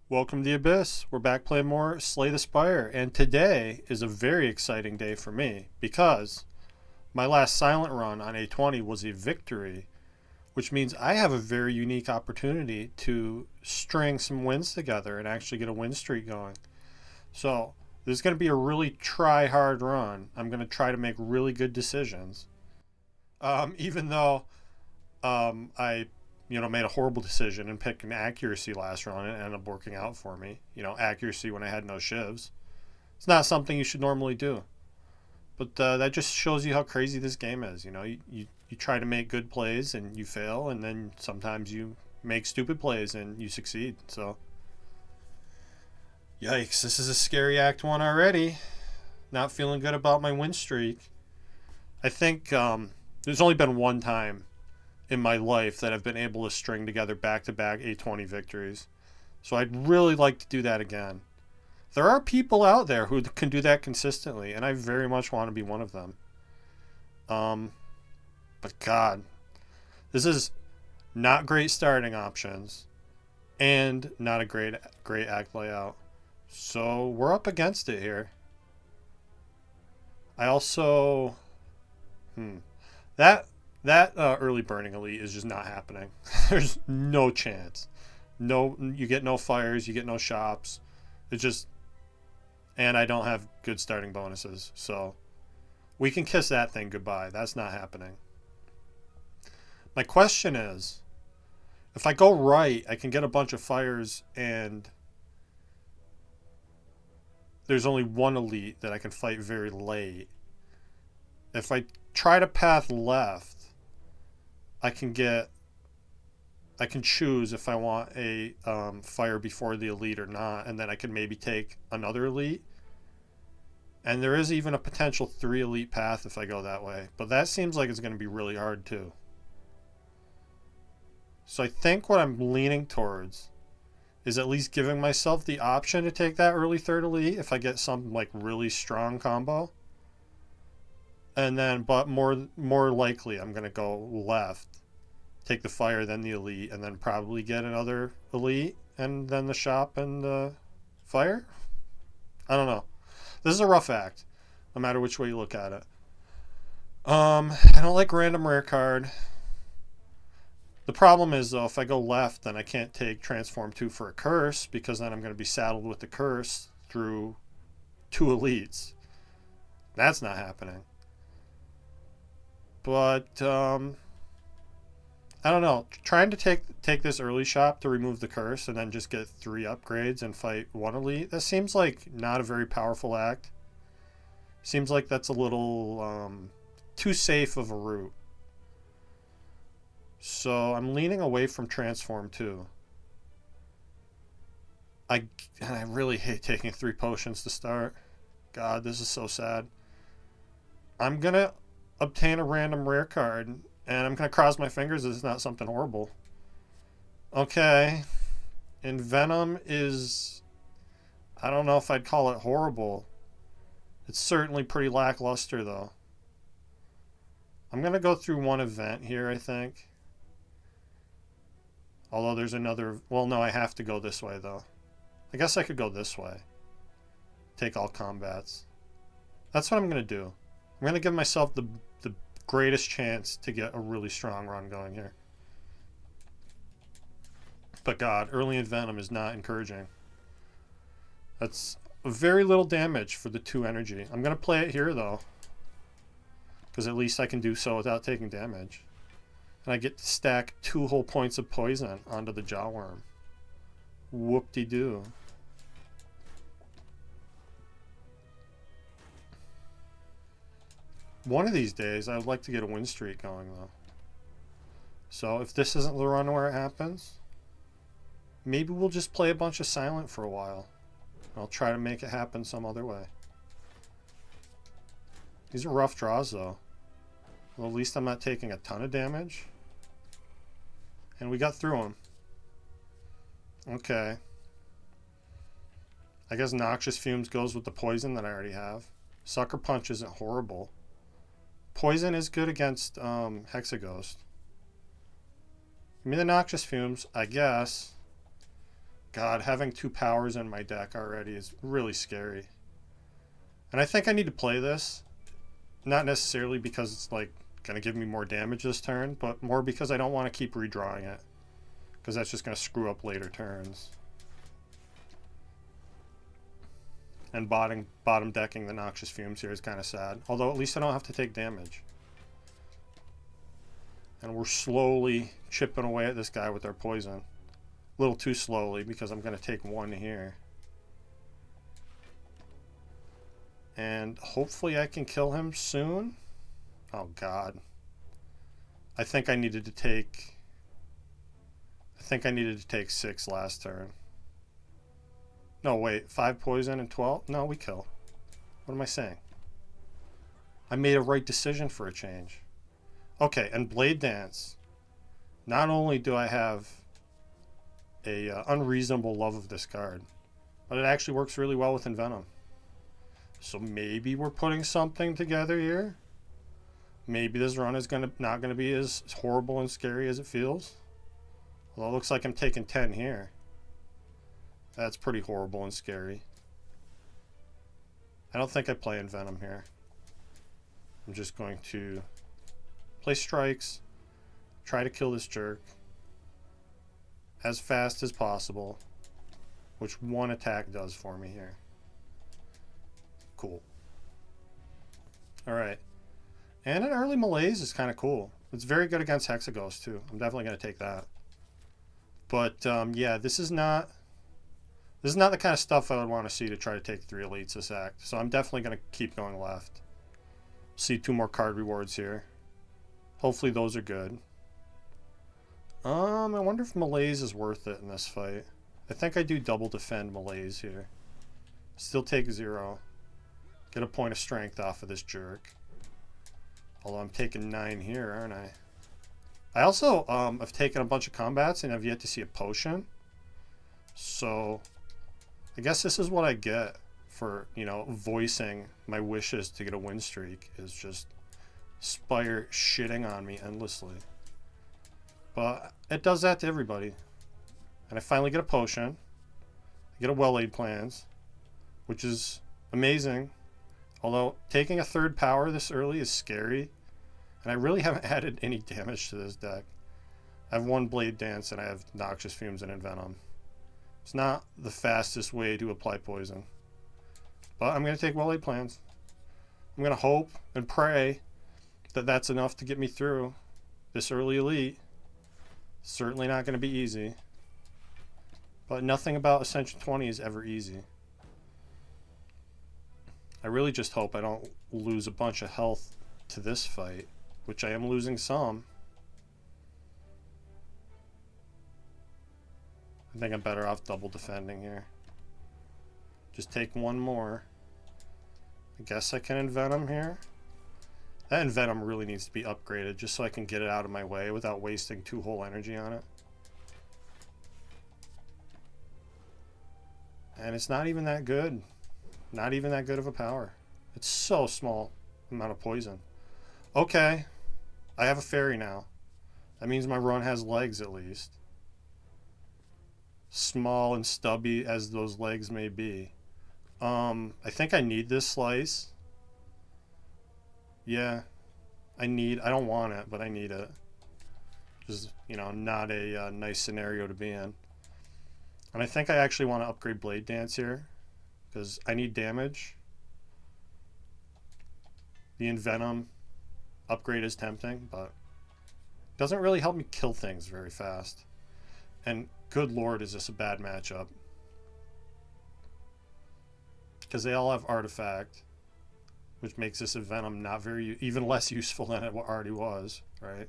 Welcome to the Abyss. We're back playing more Slay the Spire, and today is a very exciting day for me because my last silent run on A20 was a victory, which means I have a very unique opportunity to string some wins together and actually get a win streak going. So, this is going to be a really try hard run. I'm going to try to make really good decisions. Even though I made a horrible decision and picked an accuracy last round and it ended up working out for me. Accuracy when I had no shivs. It's not something you should normally do. But that just shows you how crazy this game is. You try to make good plays and you fail, and then sometimes you make stupid plays and you succeed. So, yikes, this is a scary Act 1 already. Not feeling good about my win streak. I think there's only been one time in my life that I've been able to string together back-to-back A20 victories. So I'd really like to do that again. There are people out there who can do that consistently, and I very much want to be one of them. But God, this is not great starting options, and not a great act layout. So we're up against it here. I also, that early burning elite is just not happening. There's no chance. No, you get no fires, you get no shops. It just, and I don't have good starting bonuses, so we can kiss that thing goodbye. That's not happening. My question is, if I go right, I can get a bunch of fires, and there's only one elite that I can fight very late. If I try to path left, I can choose if I want a fire before the elite or not, and then I can maybe take another elite. And there is even a potential 3 elite path if I go that way. But that seems like it's going to be really hard too. So I think what I'm leaning towards is at least giving myself the option to take that early 3rd elite if I get some like really strong combo. And then, but more likely I'm going to go left, take the fire, then the elite, and then probably get another elite, and then the shop and the fire. I don't know. This is a rough act, no matter which way you look at it. I don't like random rare card. The problem is, though, if I go left, then I can't take Transform 2 for a curse, because then I'm going to be saddled with the curse through 2 elites. That's not happening. But, I don't know. Trying to take this early shop to remove the curse and then just get 3 upgrades and fight 1 elite, that seems like not a very powerful act. Seems like that's a little too safe of a route. So I'm leaning away from Transform 2. I really hate taking 3 potions to start. God, this is so sad. I'm going to obtain a random rare card, and I'm going to cross my fingers that it's not something horrible. Okay. And Venom is, I don't know if I'd call it horrible. It's certainly pretty lackluster, though. I'm going to go through one event here, I think. Although there's another, well, no, I have to go this way, though. I guess I could go this way. Take all combats. That's what I'm going to do. I'm going to give myself the greatest chance to get a really strong run going here. But God, early in Venom is not encouraging. That's very little damage for the 2 energy. I'm going to play it here, though, because at least I can do so without taking damage. And I get to stack 2 whole points of poison onto the Jawworm. Whoop-de-doo. One of these days, I would like to get a win streak going, though. So if this isn't the run where it happens, maybe we'll just play a bunch of silent for a while. I'll try to make it happen some other way. These are rough draws, though. Well, at least I'm not taking a ton of damage. And we got through them. Okay. I guess Noxious Fumes goes with the poison that I already have. Sucker Punch isn't horrible. Poison is good against Hexaghost. Give me the Noxious Fumes, I guess. God, having 2 powers in my deck already is really scary. And I think I need to play this. Not necessarily because it's like going to give me more damage this turn, but more because I don't want to keep redrawing it. Because that's just going to screw up later turns. And bottom decking the Noxious Fumes here is kind of sad. Although at least I don't have to take damage. And we're slowly chipping away at this guy with our poison. A little too slowly because I'm going to take 1 here. And hopefully I can kill him soon. Oh God. I think I needed to take 6 last turn. No, wait, 5 poison and 12? No, we kill. What am I saying? I made a right decision for a change. Okay, and Blade Dance. Not only do I have a unreasonable love of this card, but it actually works really well with Envenom. So maybe we're putting something together here. Maybe this run is not gonna be as horrible and scary as it feels. Although it looks like I'm taking 10 here. That's pretty horrible and scary. I don't think I play Envenom here. I'm just going to play strikes, try to kill this jerk as fast as possible, which 1 attack does for me here. Cool. Alright. And an early Malaise is kind of cool. It's very good against Hexaghost too. I'm definitely going to take that. But yeah, this is not the kind of stuff I would want to see to try to take 3 elites this act. So I'm definitely going to keep going left. See 2 more card rewards here. Hopefully those are good. I wonder if Malaise is worth it in this fight. I think I do double defend Malaise here. Still take 0. Get a point of strength off of this jerk. Although I'm taking 9 here, aren't I? I also have taken a bunch of combats and have yet to see a potion. So I guess this is what I get for, you know, voicing my wishes to get a win streak, is just Spire shitting on me endlessly. But it does that to everybody. And I finally get a potion. I get a well-laid plans, which is amazing. Although taking a 3rd power this early is scary. And I really haven't added any damage to this deck. I have 1 Blade Dance and I have Noxious Fumes and Envenom. It's not the fastest way to apply poison. But I'm going to take well-laid plans. I'm going to hope and pray that that's enough to get me through this early elite. Certainly not going to be easy. But nothing about Ascension 20 is ever easy. I really just hope I don't lose a bunch of health to this fight, which I am losing some. I think I'm better off double defending here. Just take 1 more. I guess I can Envenom here. That Envenom really needs to be upgraded just so I can get it out of my way without wasting 2 whole energy on it. And it's not even that good. Not even that good of a power. It's so small amount of poison. Okay. I have a fairy now. That means my run has legs at least. Small and stubby as those legs may be. I think I need this slice. Yeah. I don't want it, but I need it. Just, you know, not a nice scenario to be in. And I think I actually want to upgrade Blade Dance here, because I need damage. The Envenom upgrade is tempting, but it doesn't really help me kill things very fast. And good lord, is this a bad matchup. Because they all have Artifact, which makes this Envenom not very, even less useful than it already was, right?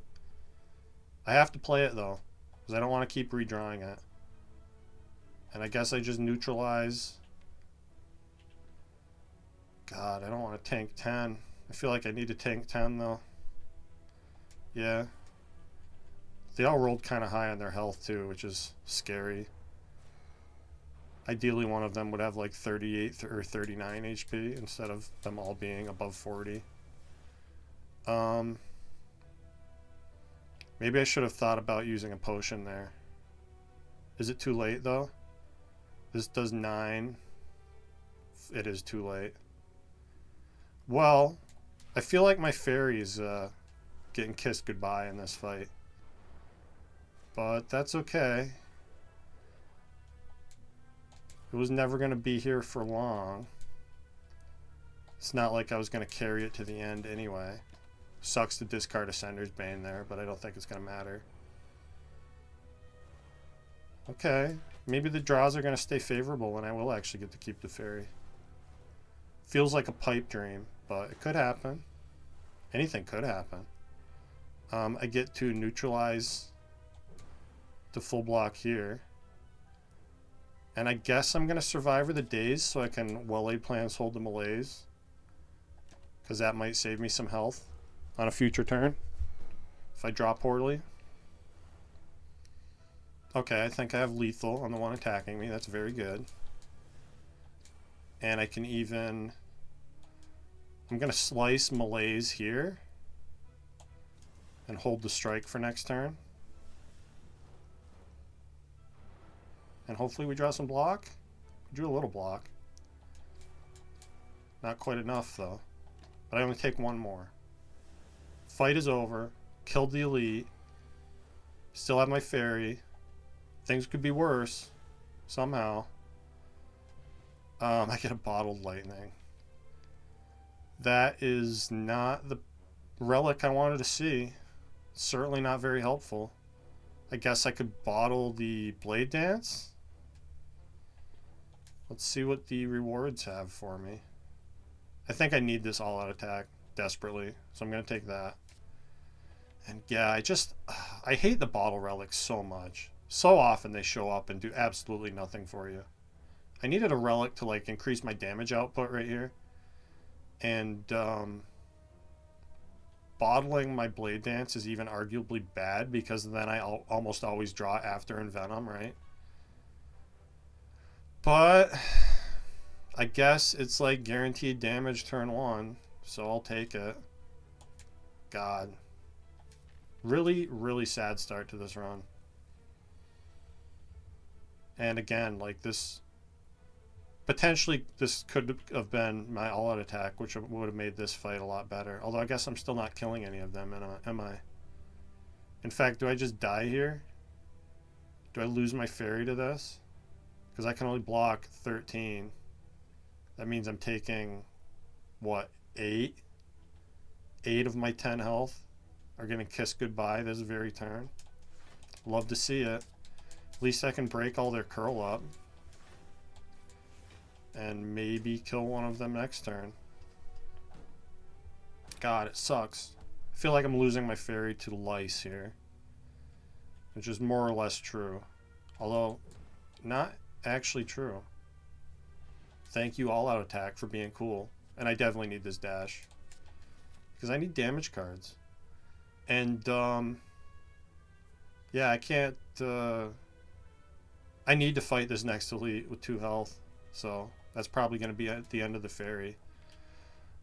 I have to play it though, because I don't want to keep redrawing it. And I guess I just neutralize. God, I don't want to tank 10. I feel like I need to tank 10 though. Yeah. They all rolled kind of high on their health too, which is scary. Ideally one of them would have like 38 or 39 HP instead of them all being above 40. Maybe I should have thought about using a potion there. Is it too late though? This does 9. It is too late. Well, I feel like my fairy's getting kissed goodbye in this fight. But that's okay. It was never going to be here for long. It's not like I was going to carry it to the end anyway. Sucks to discard Ascender's Bane there, but I don't think it's going to matter. Okay. Maybe the draws are going to stay favorable and I will actually get to keep the fairy. Feels like a pipe dream, but it could happen. Anything could happen. I get to neutralize the full block here. And I guess I'm going to Survivor the Daze so I can Well-Laid Plans hold the Malaise. Because that might save me some health on a future turn if I draw poorly. Okay, I think I have lethal on the one attacking me. That's very good. And I can even... I'm going to slice Malaise here and hold the strike for next turn. And hopefully we draw some block. We drew a little block. Not quite enough though. But I only take one more. Fight is over. Killed the elite. Still have my fairy. Things could be worse. Somehow. I get a bottled lightning. That is not the relic I wanted to see. Certainly not very helpful. I guess I could bottle the Blade Dance. Let's see what the rewards have for me. I think I need this all-out attack desperately, so I'm going to take that. And yeah, I hate the bottle relics so much. So often they show up and do absolutely nothing for you. I needed a relic to like increase my damage output right here. And bottling my Blade Dance is even arguably bad because then I almost always draw after Envenom, right? But I guess it's like guaranteed damage turn 1, so I'll take it. God. Really, really sad start to this run. And again, like this... Potentially, this could have been my all-out attack, which would have made this fight a lot better. Although I guess I'm still not killing any of them, am I? In fact, do I just die here? Do I lose my fairy to this? Because I can only block 13. That means I'm taking, what, 8? 8 of my 10 health are going to kiss goodbye this very turn. Love to see it. At least I can break all their curl up. And maybe kill one of them next turn. God, it sucks. I feel like I'm losing my fairy to lice here. Which is more or less true. Although, not actually true. Thank you, all-out attack, for being cool. And I definitely need this dash. Because I need damage cards. And, yeah, I can't, I need to fight this next elite with 2 health. So, that's probably going to be at the end of the fairy.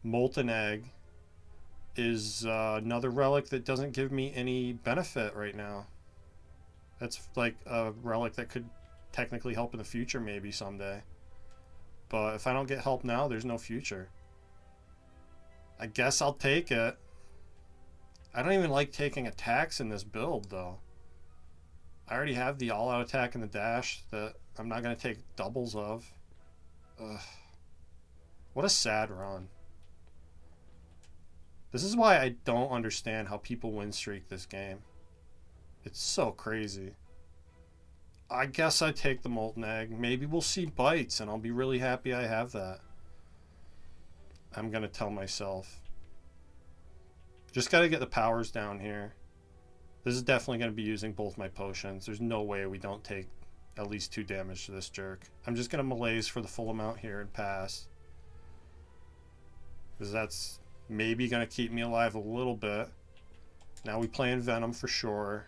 Molten Egg is another relic that doesn't give me any benefit right now. That's like a relic that could technically help in the future maybe someday. But if I don't get help now, there's no future. I guess I'll take it. I don't even like taking attacks in this build, though. I already have the all-out attack and the dash that I'm not going to take doubles of. Ugh. What a sad run. This is why I don't understand how people win streak this game. It's so crazy. I guess I take the Molten Egg. Maybe we'll see bites and I'll be really happy I have that. I'm going to tell myself. Just got to get the powers down here. This is definitely going to be using both my potions. There's no way we don't take at least 2 damage to this jerk. I'm just going to malaise for the full amount here and pass. Because that's maybe going to keep me alive a little bit. Now we play in Venom for sure.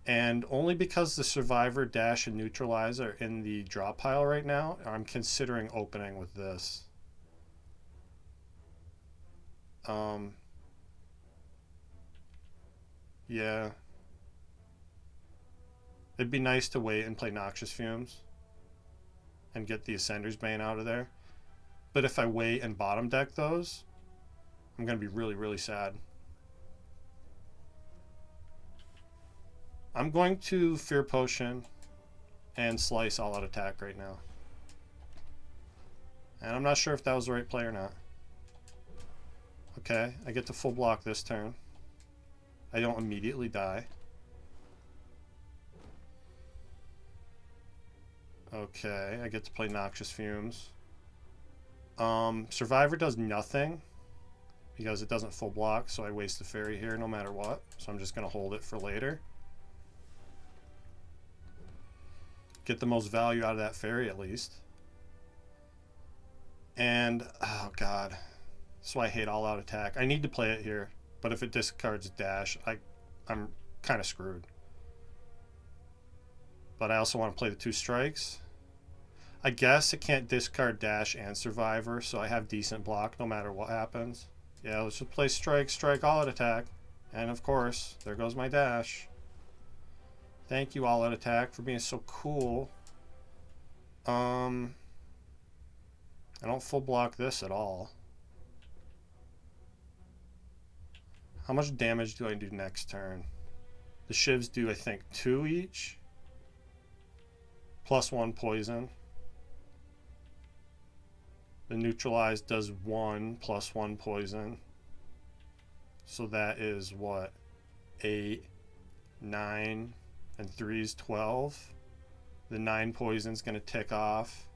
And only because the Survivor, Dash, and Neutralize are in the drop pile right now, I'm considering opening with this. Yeah. It'd be nice to wait and play Noxious Fumes and get the Ascender's Bane out of there. But if I wait and bottom deck those, I'm going to be really, really sad. I'm going to Fear Potion and Slice All Out Attack right now. And I'm not sure if that was the right play or not. Okay, I get to full block this turn. I don't immediately die. Okay, I get to play Noxious Fumes. Survivor does nothing because it doesn't full block, so I waste the fairy here no matter what. So I'm just going to hold it for later. Get the most value out of that fairy at least. And, oh god. That's why I hate All Out Attack. I need to play it here, but if it discards Dash, I'm kind of screwed. But I also want to play the 2 strikes. I guess it can't discard Dash and Survivor, so I have decent block no matter what happens. Yeah, let's just play Strike, All Out Attack. And of course, there goes my Dash. Thank you, All Out Attack, for being so cool. I don't full block this at all. How much damage do I do next turn? The Shivs do, I think, 2 each. Plus 1 poison. The Neutralize does 1 plus 1 poison. So that is what? 8, 9, and 3 is 12. The 9 poison's going to tick off,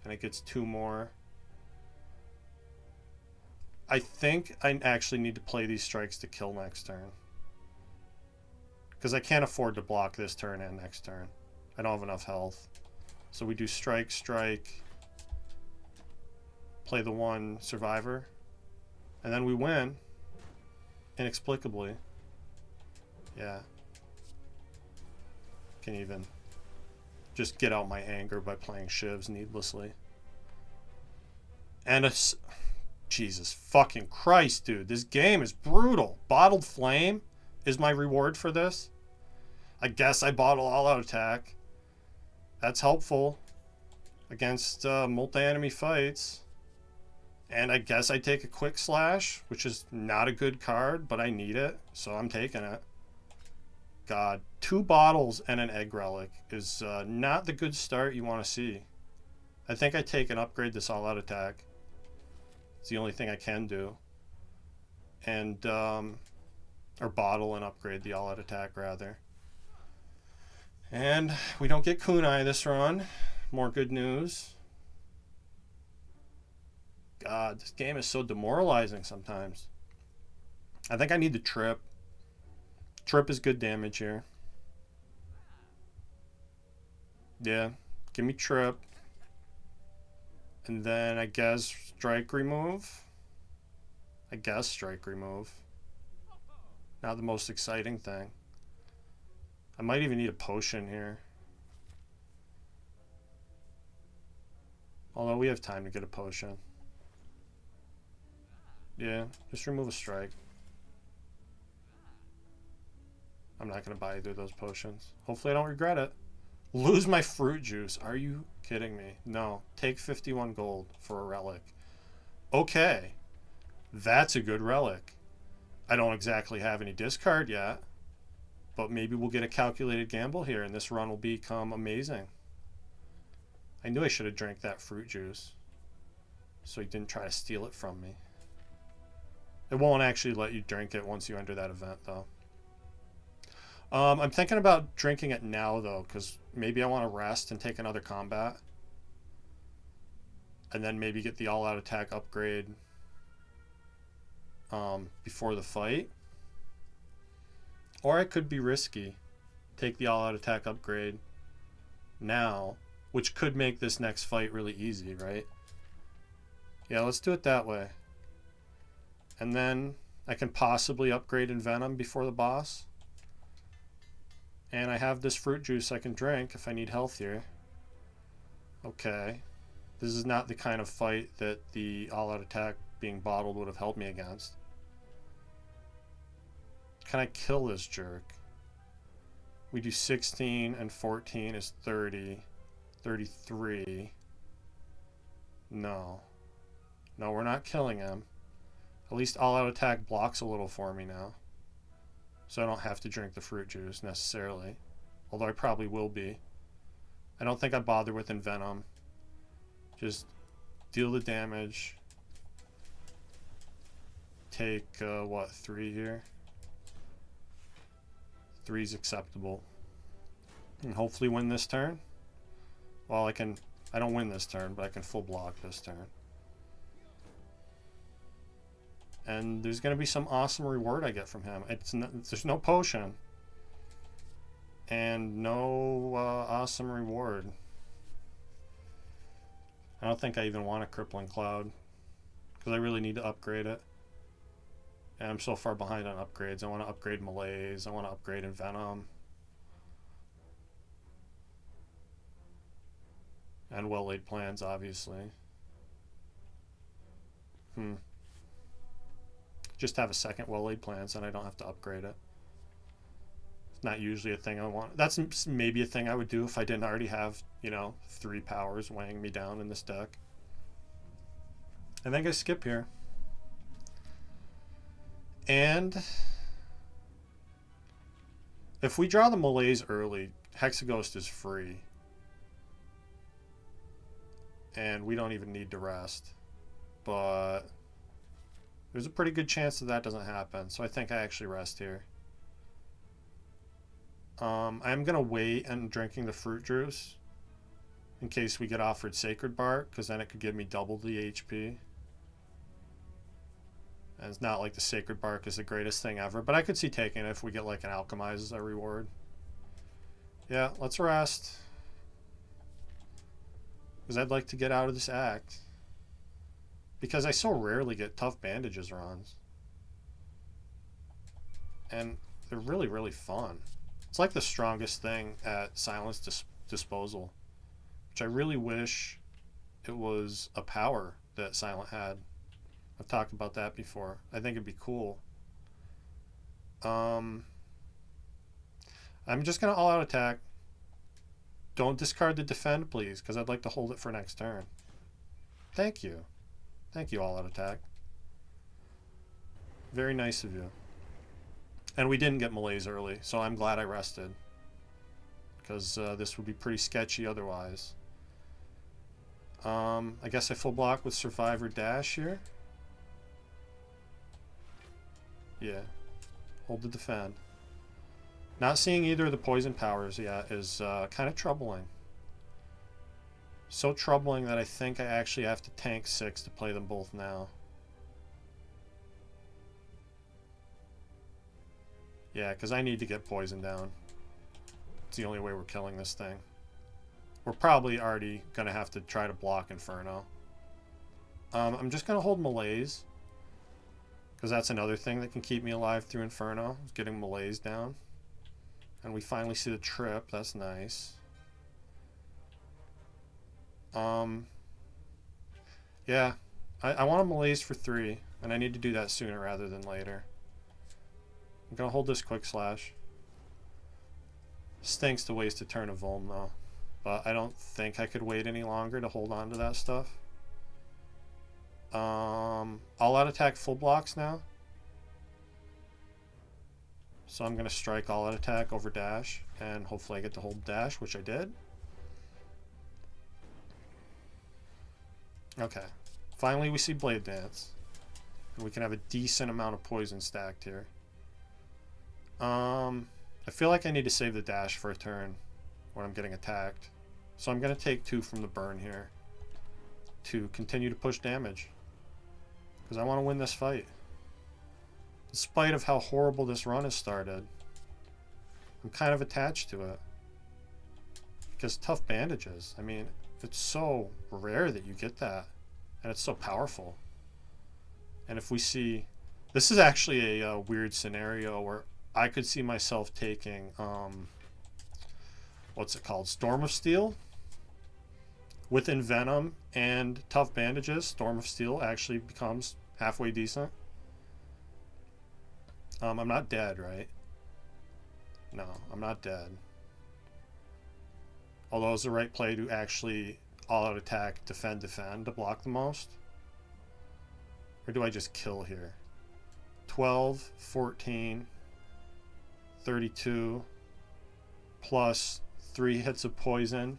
and it gets 2 more. I think I actually need to play these strikes to kill next turn. Because I can't afford to block this turn and next turn. I don't have enough health. So we do Strike, play the 1 Survivor, and then we win. Inexplicably. Yeah. Can even just get out my anger by playing Shivs needlessly. And it's... Jesus fucking Christ, dude. This game is brutal. Bottled Flame is my reward for this. I guess I bottle All Out Attack. That's helpful against multi-enemy fights. And I guess I take a Quick Slash, which is not a good card, but I need it, so I'm taking it. God, 2 bottles and an Egg Relic is not the good start you want to see. I think I take and upgrade this All Out Attack. It's the only thing I can do. And, or bottle and upgrade the All Out Attack, rather. And we don't get Kunai this run. More good news. God, this game is so demoralizing sometimes. I think I need the Trip. Trip is good damage here. Yeah, give me Trip. And then I guess Strike Remove. I guess Strike Remove. Not the most exciting thing. I might even need a potion here. Although we have time to get a potion. Yeah, just remove a strike. I'm not going to buy either of those potions. Hopefully I don't regret it. Lose my fruit juice. Are you kidding me? No. Take 51 gold for a relic. Okay. That's a good relic. I don't exactly have any discard yet. But maybe we'll get a calculated gamble here and this run will become amazing. I knew I should have drank that fruit juice. So he didn't try to steal it from me. It won't actually let you drink it once you enter that event, though. I'm thinking about drinking it now, though, because maybe I want to rest and take another combat. And then maybe get the all-out attack upgrade before the fight. Or it could be risky. Take the all-out attack upgrade now, which could make this next fight really easy, right? Yeah, let's do it that way. And then I can possibly upgrade Envenom before the boss. And I have this fruit juice I can drink if I need health here. Okay. This is not the kind of fight that the all-out attack being bottled would have helped me against. Can I kill this jerk? We do 16 and 14 is 30. 33. No. No, we're not killing him. At least all-out attack blocks a little for me now. So I don't have to drink the fruit juice necessarily. Although I probably will be. I don't think I bother with Envenom. Just deal the damage. Take, what, 3 here? 3's acceptable. And hopefully win this turn. Well, I don't win this turn, but I can full block this turn. And there's going to be some awesome reward I get from him. There's no potion. And no awesome reward. I don't think I even want a Crippling Cloud. Because I really need to upgrade it. And I'm so far behind on upgrades. I want to upgrade Malaise. I want to upgrade Envenom. And well-laid plans, obviously. Just have a second well-laid plans, and I don't have to upgrade it. It's not usually a thing I want. That's maybe a thing I would do if I didn't already have, 3 powers weighing me down in this deck. I think I skip here. And if we draw the Malaise early, Hexaghost is free. And we don't even need to rest. But there's a pretty good chance that doesn't happen. So I think I actually rest here. I'm going to wait and drinking the fruit juice in case we get offered Sacred Bark, because then it could give me double the HP. And it's not like the Sacred Bark is the greatest thing ever, but I could see taking it if we get like an Alchemize as a reward. Yeah, let's rest. Because I'd like to get out of this act. Because I so rarely get Tough Bandages runs. And they're really, really fun. It's like the strongest thing at Silence Disposal. Which I really wish it was a power that Silent had. I've talked about that before. I think it'd be cool. I'm just going to all-out attack. Don't discard the defend, please, because I'd like to hold it for next turn. Thank you. Thank you, all-out attack. Very nice of you. And we didn't get Malaise early, so I'm glad I rested. Because this would be pretty sketchy otherwise. I guess I full block with Survivor Dash here. Yeah. Hold the defend. Not seeing either of the poison powers yet is kind of troubling. So troubling that I think I actually have to tank 6 to play them both now. Yeah, because I need to get poison down. It's the only way we're killing this thing. We're probably already going to have to try to block Inferno. I'm just going to hold Malaise. Because that's another thing that can keep me alive through Inferno. Is getting Malaise down. And we finally see the trip. That's nice. Yeah. I want a Malaise for 3. And I need to do that sooner rather than later. I'm going to hold this Quick Slash. Stinks to waste a turn of Vuln though. But I don't think I could wait any longer to hold on to that stuff. All-out attack full blocks now. So I'm going to strike all-out attack over dash. And hopefully I get to hold dash, which I did. Okay. Finally we see Blade Dance. And we can have a decent amount of poison stacked here. I feel like I need to save the dash for a turn when I'm getting attacked. So I'm going to take 2 from the burn here to continue to push damage. Because I want to win this fight. Despite of how horrible this run has started, I'm kind of attached to it. Because Tough Bandages, I mean, it's so rare that you get that. And it's so powerful. And if we see... This is actually a weird scenario where I could see myself taking, what's it called? Storm of Steel? With Envenom and Tough Bandages, Storm of Steel actually becomes halfway decent. I'm not dead, right? No, I'm not dead. Although it's the right play to actually all-out attack, defend to block the most. Or do I just kill here? 12, 14, 32, plus 3 hits of poison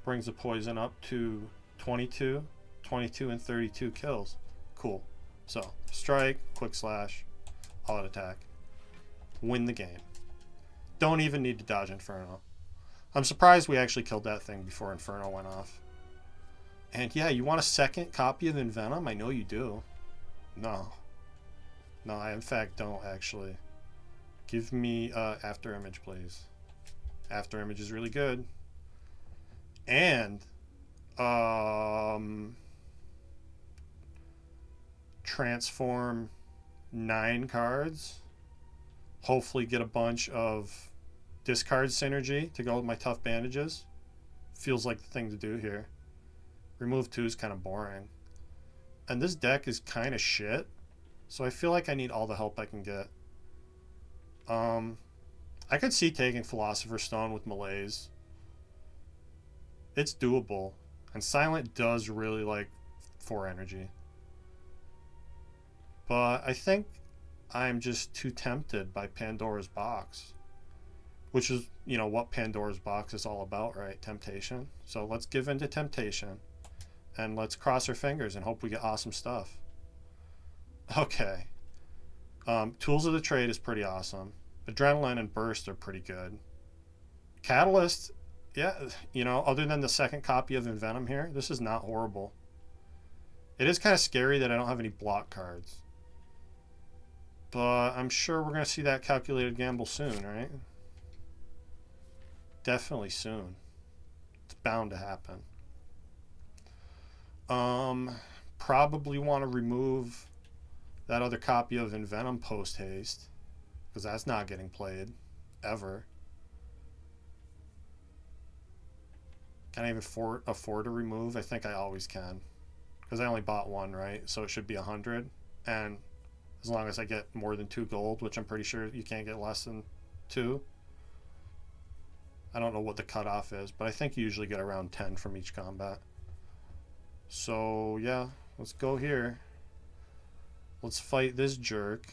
brings the poison up to 22. 22 and 32 kills. Cool. So, strike, quick slash, all-out attack. Win the game. Don't even need to dodge Inferno. I'm surprised we actually killed that thing before Inferno went off. And yeah, you want a second copy of Envenom? I know you do. No. No, I in fact don't actually. Give me After Image, please. After Image is really good. And transform 9 cards. Hopefully get a bunch of discard synergy to go with my tough bandages. Feels like the thing to do here. Remove 2 is kind of boring. And this deck is kind of shit. So I feel like I need all the help I can get. I could see taking Philosopher's Stone with Malaise. It's doable. And Silent does really like 4 energy. But I think I'm just too tempted by Pandora's Box. Which is, you know, what Pandora's Box is all about, right? Temptation. So let's give in to temptation. And let's cross our fingers and hope we get awesome stuff. Okay. Tools of the Trade is pretty awesome. Adrenaline and Burst are pretty good. Catalyst, yeah, you know, other than the second copy of Envenom here, this is not horrible. It is kind of scary that I don't have any block cards. But I'm sure we're going to see that calculated gamble soon, right? Definitely soon. It's bound to happen. Probably want to remove that other copy of Envenom post haste, because that's not getting played ever. Can I even afford to remove? I think I always can, because I only bought 1, right? So it should be 100, and as long as I get more than 2 gold, which I'm pretty sure you can't get less than 2. I don't know what the cutoff is, but I think you usually get around 10 from each combat. So yeah, let's go here. Let's fight this jerk.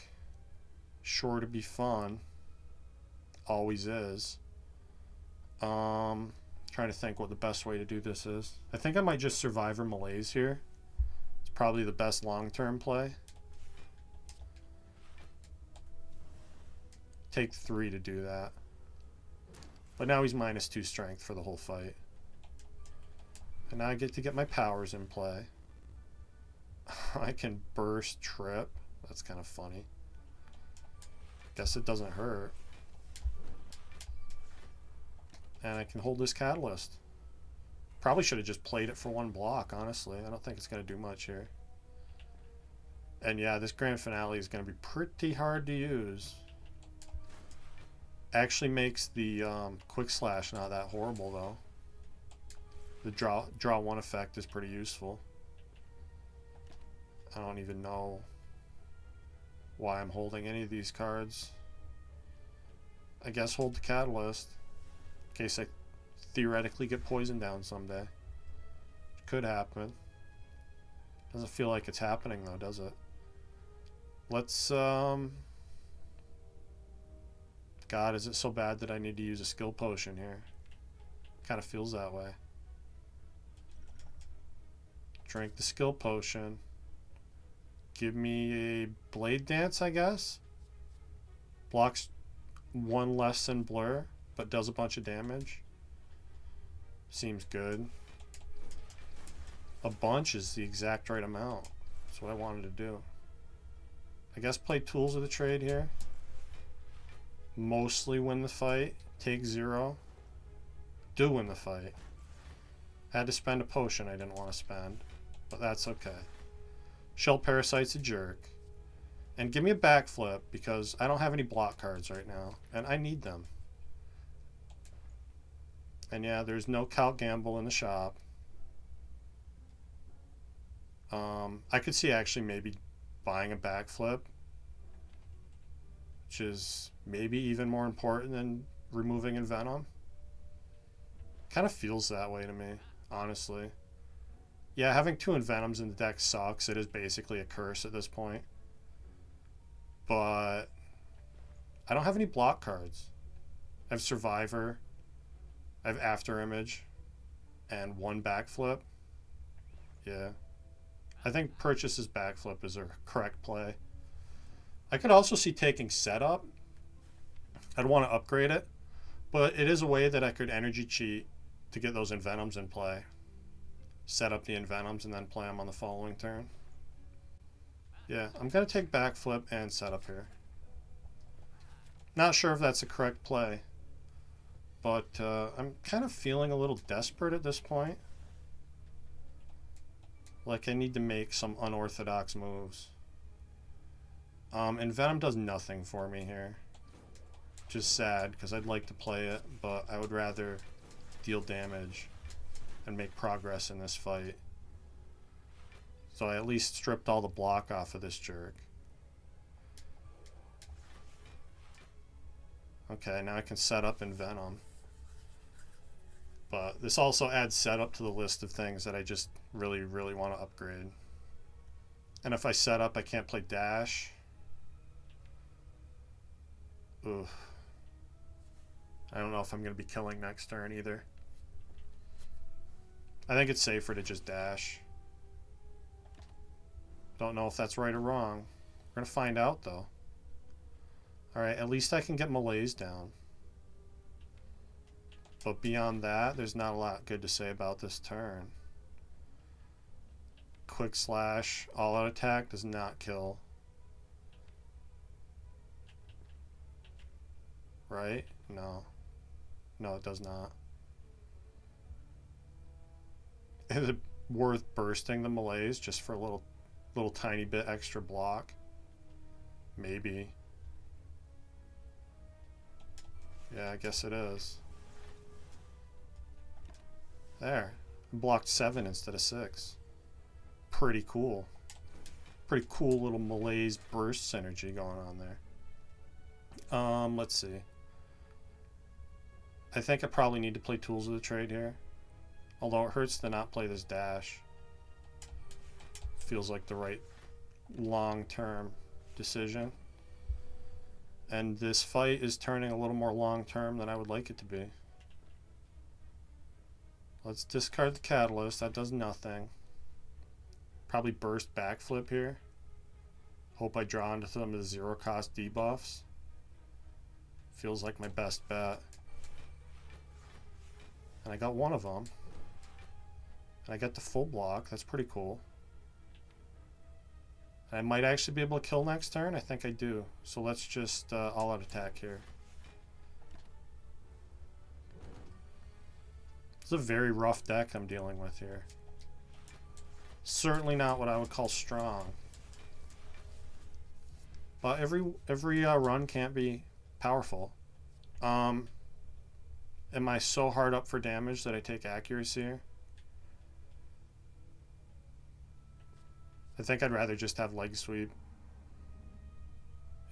Sure to be fun. Always is. Trying to think what the best way to do this is. I think I might just Survivor Malaise here. It's probably the best long-term play. Take 3 to do that. But now he's -2 strength for the whole fight. And now I get to get my powers in play. I can burst trip. That's kind of funny. Guess it doesn't hurt. And I can hold this catalyst. Probably should have just played it for 1 block, honestly. I don't think it's going to do much here. And yeah, this grand finale is going to be pretty hard to use. Actually makes the quick slash not that horrible, though. The draw 1 effect is pretty useful. I don't even know why I'm holding any of these cards. I guess hold the catalyst in case I theoretically get poisoned down someday. Could happen. Doesn't feel like it's happening though, does it? Let's God, is it so bad that I need to use a skill potion here? Kind of feels that way. Drink the skill potion. Give me a Blade Dance, I guess. Blocks 1 less than Blur, but does a bunch of damage. Seems good. A bunch is the exact right amount. That's what I wanted to do. I guess play Tools of the Trade here. Mostly win the fight. Take 0. Do win the fight. Had to spend a potion I didn't want to spend, but that's okay. Shell Parasite's a jerk. And give me a backflip because I don't have any block cards right now, and I need them. And yeah, there's no Calc Gamble in the shop. I could see actually maybe buying a backflip, which is maybe even more important than removing Envenom. Kind of feels that way to me, honestly. Yeah, having 2 Envenoms in the deck sucks. It is basically a curse at this point. But I don't have any block cards. I have Survivor, I have After Image, and 1 Backflip. Yeah. I think Purchase's Backflip is a correct play. I could also see taking Setup. I'd want to upgrade it, but it is a way that I could energy cheat to get those Envenoms in play. Set up the Envenoms and then play them on the following turn. Yeah, I'm going to take Backflip and Setup here. Not sure if that's a correct play, but I'm kind of feeling a little desperate at this point. Like I need to make some unorthodox moves. Envenom does nothing for me here. Just sad, because I'd like to play it, but I would rather deal damage and make progress in this fight. So I at least stripped all the block off of this jerk. Okay, now I can set up Envenom. But this also adds setup to the list of things that I just really, really want to upgrade. And if I set up, I can't play Dash. Ugh. I don't know if I'm going to be killing next turn either. I think it's safer to just dash. Don't know if that's right or wrong. We're going to find out, though. Alright, at least I can get Malaise down. But beyond that, there's not a lot good to say about this turn. Quick Slash, all-out attack does not kill. Right? No. No, it does not. Is it worth bursting the Malaise just for a little tiny bit extra block? Maybe. Yeah, I guess it is. There. Blocked 7 instead of 6. Pretty cool. Pretty cool little Malaise burst synergy going on there. Let's see. I think I probably need to play Tools of the Trade here. Although it hurts to not play this dash. Feels like the right long-term decision. And this fight is turning a little more long-term than I would like it to be. Let's discard the Catalyst. That does nothing. Probably burst Backflip here. Hope I draw into some of the zero-cost debuffs. Feels like my best bet. And I got one of them. And I got the full block. That's pretty cool. And I might actually be able to kill next turn. I think I do. So let's just all-out attack here. It's a very rough deck I'm dealing with here. Certainly not what I would call strong. But every run can't be powerful. Am I so hard up for damage that I take accuracy here? I think I'd rather just have leg sweep.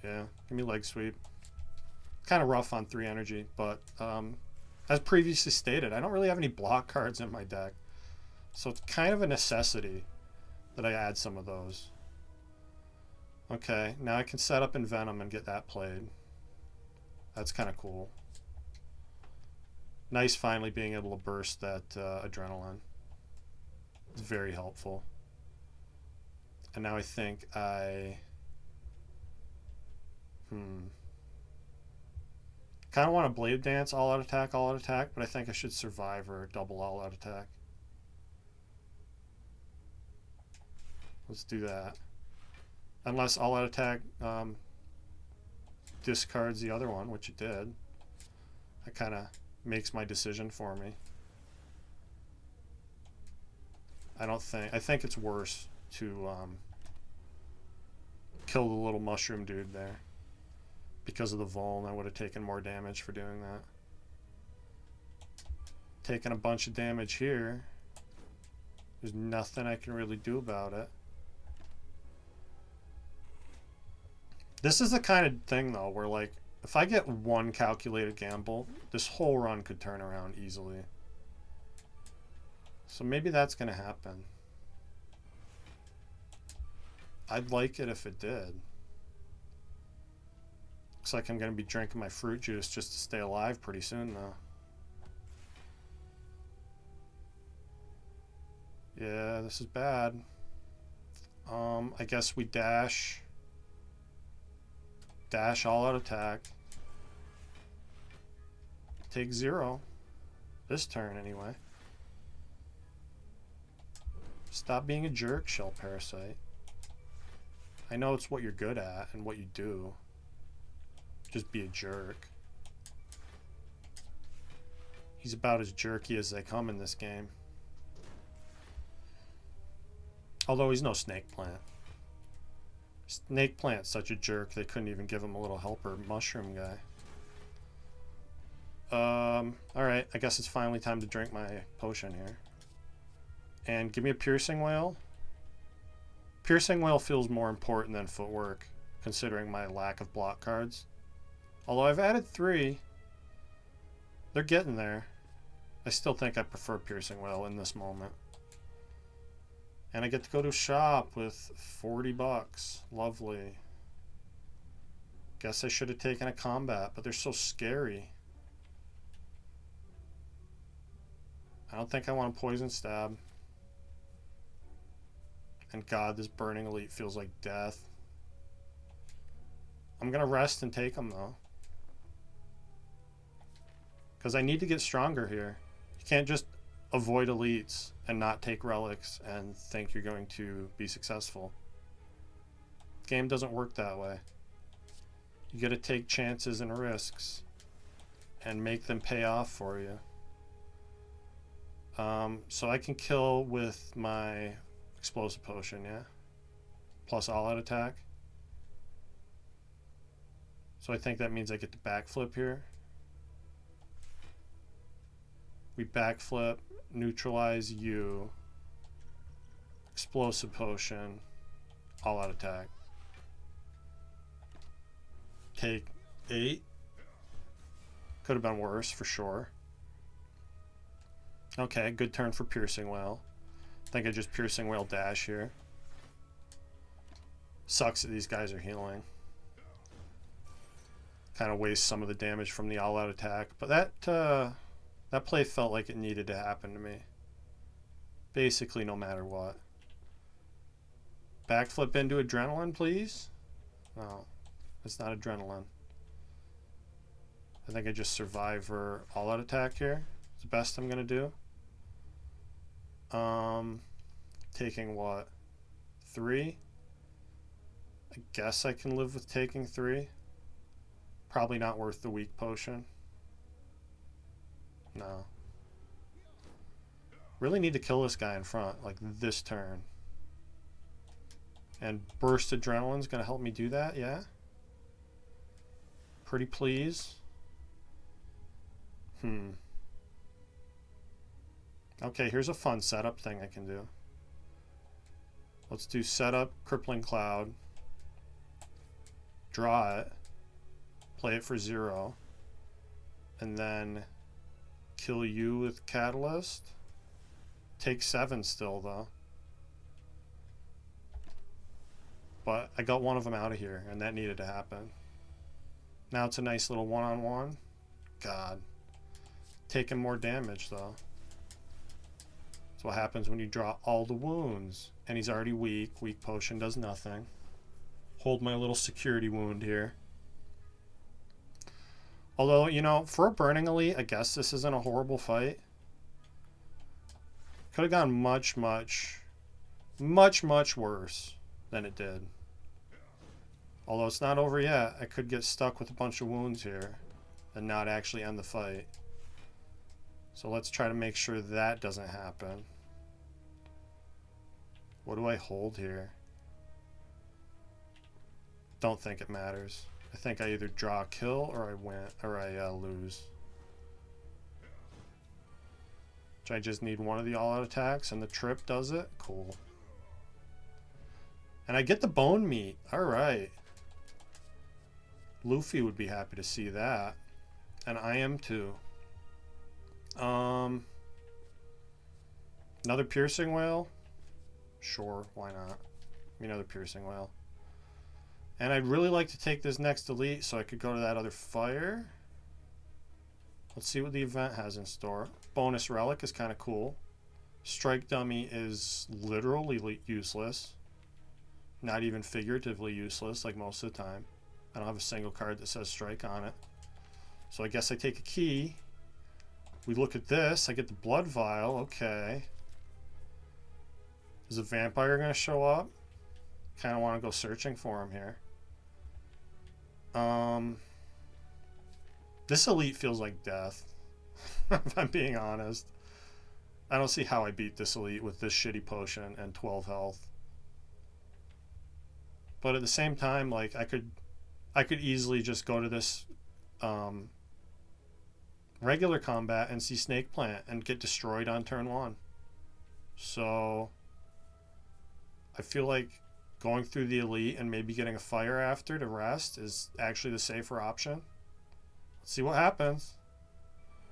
Yeah, give me leg sweep. Kind of rough on 3 energy, but as previously stated, I don't really have any block cards in my deck. So it's kind of a necessity that I add some of those. Okay, now I can set up Envenom and get that played. That's kind of cool. Nice finally being able to burst that adrenaline. It's very helpful. And now I think I... kind of want to Blade Dance all-out attack, but I think I should survive or double all-out attack. Let's do that. Unless all-out attack discards the other one, which it did. That kind of makes my decision for me. I think it's worse to kill the little mushroom dude there. Because of the Vuln, I would have taken more damage for doing that. Taking a bunch of damage here. There's nothing I can really do about it. This is the kind of thing, though, where, like, If I get one calculated gamble, this whole run could turn around easily. So maybe that's going to happen. I'd like it if it did. Looks like I'm going to be drinking my fruit juice just to stay alive pretty soon, though. Yeah, this is bad. I guess we dash. Dash all out attack. Take 0. This turn, anyway. Stop being a jerk, Shell Parasite. I know it's what you're good at and what you do. Just be a jerk. He's about as jerky as they come in this game. Although he's no snake plant. Snake plant's such a jerk they couldn't even give him a little helper mushroom guy. Alright, I guess it's finally time to drink my potion here. And give me a piercing whale. Piercing whale feels more important than footwork, considering my lack of block cards. Although I've added 3. They're getting there. I still think I prefer piercing whale in this moment. And I get to go to a shop with 40 bucks. Lovely. Guess I should have taken a combat, but they're so scary. I don't think I want a poison stab. And God, this burning elite feels like death. I'm going to rest and take them, though. Because I need to get stronger here. You can't just avoid elites and not take relics and think you're going to be successful. The game doesn't work that way. You got to take chances and risks and make them pay off for you. So I can kill with my explosive potion, yeah? Plus all-out attack. So I think that means I get to backflip here. We backflip, neutralize you, explosive potion, all-out attack. Take 8. Could have been worse for sure. Okay, good turn for piercing whale. I think I just piercing whale dash here. Sucks that these guys are healing. Kind of waste some of the damage from the all-out attack, but that play felt like it needed to happen to me. Basically, no matter what. Backflip into adrenaline, please. No, it's not adrenaline. I think I just survive for all-out attack here. It's the best I'm gonna do. Taking what? 3? I guess I can live with taking 3. Probably not worth the weak potion. No. Really need to kill this guy in front, like this turn. And burst adrenaline's gonna help me do that, yeah? Pretty please. Okay, here's a fun setup thing I can do. Let's do setup, crippling cloud. Draw it. Play it for 0. And then kill you with catalyst. Take 7 still though. But I got one of them out of here and that needed to happen. Now it's a nice little one-on-one. God. Taking more damage though. That's what happens when you draw all the wounds. And he's already weak. Weak potion does nothing. Hold my little security wound here. Although, you know, for a burning elite, I guess this isn't a horrible fight. Could have gone much worse than it did. Although it's not over yet. I could get stuck with a bunch of wounds here and not actually end the fight. So let's try to make sure that doesn't happen. What do I hold here? Don't think it matters. I think I either draw a kill or I win or I lose. So I just need one of the all-out attacks and the trip does it. Cool. And I get the bone meat. All right. Luffy would be happy to see that. And I am too. Another piercing whale? Sure, why not? Another piercing whale. And I'd really like to take this next elite so I could go to that other fire. Let's see what the event has in store. Bonus relic is kind of cool. Strike dummy is literally useless. Not even figuratively useless like most of the time. I don't have a single card that says strike on it. So I guess I take a key. We look at this. I get the blood vial. Okay. Is a vampire going to show up? Kind of want to go searching for him here. This elite feels like death. If I'm being honest. I don't see how I beat this elite with this shitty potion and 12 health. But at the same time, like I could easily just go to this regular combat and see Snake Plant and get destroyed on turn 1. So I feel like going through the elite and maybe getting a fire after to rest is actually the safer option. Let's see what happens.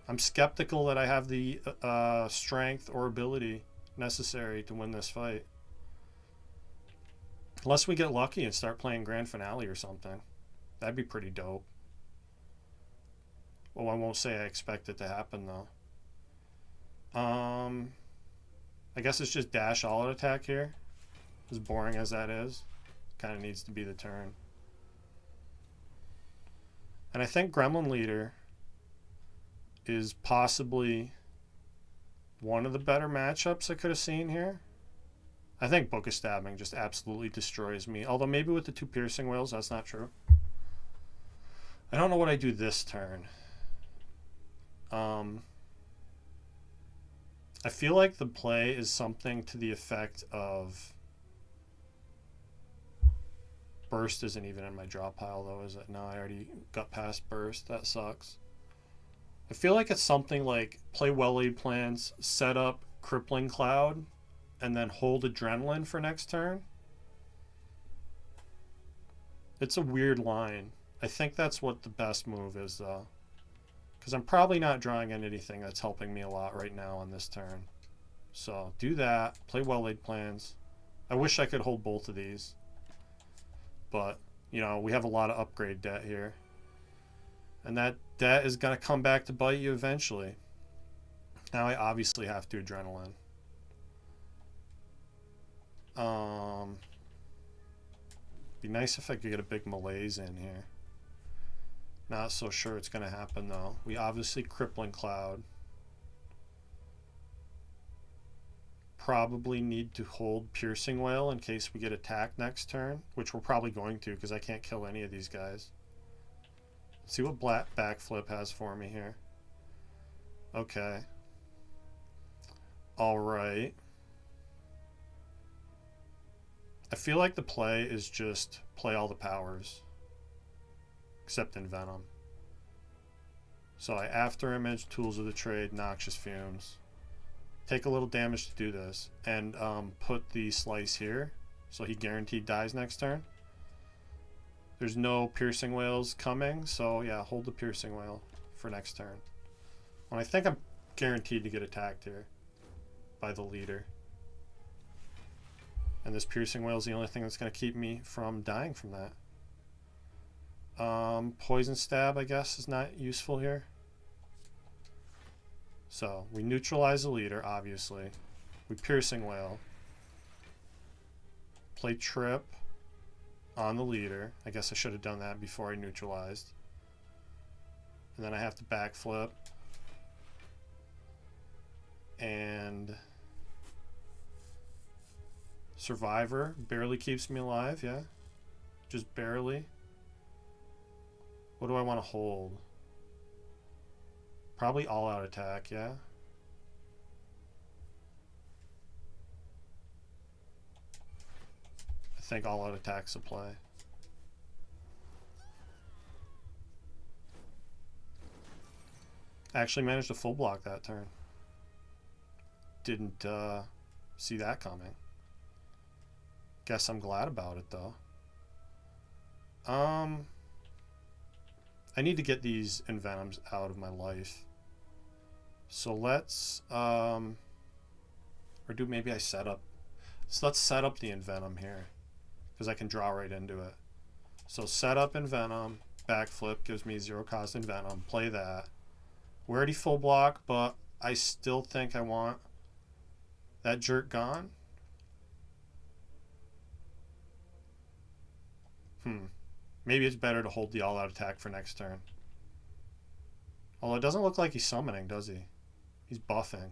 I'm skeptical that I have the strength or ability necessary to win this fight. Unless we get lucky and start playing Grand Finale or something. That'd be pretty dope. Well, I won't say I expect it to happen, though. I guess it's just dash all-out attack here. As boring as that is. Kind of needs to be the turn. And I think Gremlin Leader is possibly one of the better matchups I could have seen here. I think Book of Stabbing just absolutely destroys me. Although maybe with the 2 piercing whales, that's not true. I don't know what I do this turn. I feel like the play is something to the effect of... Burst isn't even in my drop pile, though, is it? No, I already got past Burst. That sucks. I feel like it's something like play well-laid plans, set up Crippling Cloud, and then hold Adrenaline for next turn. It's a weird line. I think that's what the best move is, though. Because I'm probably not drawing anything that's helping me a lot right now on this turn. So do that. Play well-laid plans. I wish I could hold both of these. But, you know, we have a lot of upgrade debt here. And that debt is going to come back to bite you eventually. Now I obviously have to Adrenaline. Be nice if I could get a big malaise in here. Not so sure it's going to happen, though. We obviously Crippling Cloud. Probably need to hold Piercing Whale in case we get attacked next turn, which we're probably going to because I can't kill any of these guys. Let's see what Black Backflip has for me here. Okay. Alright. I feel like the play is just play all the powers. Except in Venom. So I After Image, Tools of the Trade, Noxious Fumes. Take a little damage to do this. And put the Slice here. So he guaranteed dies next turn. There's no Piercing Whales coming. So yeah, hold the Piercing Whale for next turn. When I think I'm guaranteed to get attacked here. By the leader. And this Piercing Whale is the only thing that's going to keep me from dying from that. Poison Stab, I guess, is not useful here. So, we neutralize the leader, obviously. We Piercing Whale. Play Trip on the leader. I guess I should have done that before I neutralized. And then I have to backflip. And... Survivor barely keeps me alive, yeah. Just barely. What do I want to hold? Probably all-out attack, yeah. I think all-out attack's a play. I actually managed to full block that turn. Didn't see that coming. Guess I'm glad about it, though. I need to get these Envenoms out of my life. So let's, or do maybe I set up. So let's set up the Envenom here, because I can draw right into it. So set up Envenom, backflip gives me 0 cost Envenom, play that. We're already full block, but I still think I want that jerk gone. Maybe it's better to hold the all-out attack for next turn. Although it doesn't look like he's summoning, does he? He's buffing.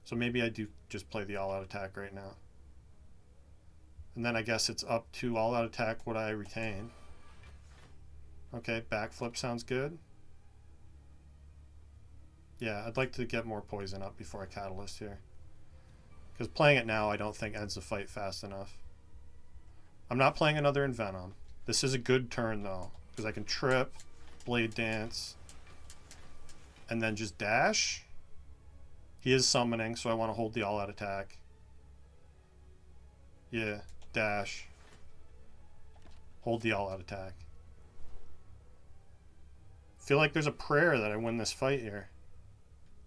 So maybe I do just play the all-out attack right now. And then I guess it's up to all-out attack what I retain. Okay, backflip sounds good. Yeah, I'd like to get more poison up before I catalyst here. Because playing it now I don't think ends the fight fast enough. I'm not playing another Envenom. This is a good turn though, because I can trip, Blade Dance, and then just dash. He is summoning, so I want to hold the all-out attack. Yeah, dash. Hold the all-out attack. Feel like there's a prayer that I win this fight here,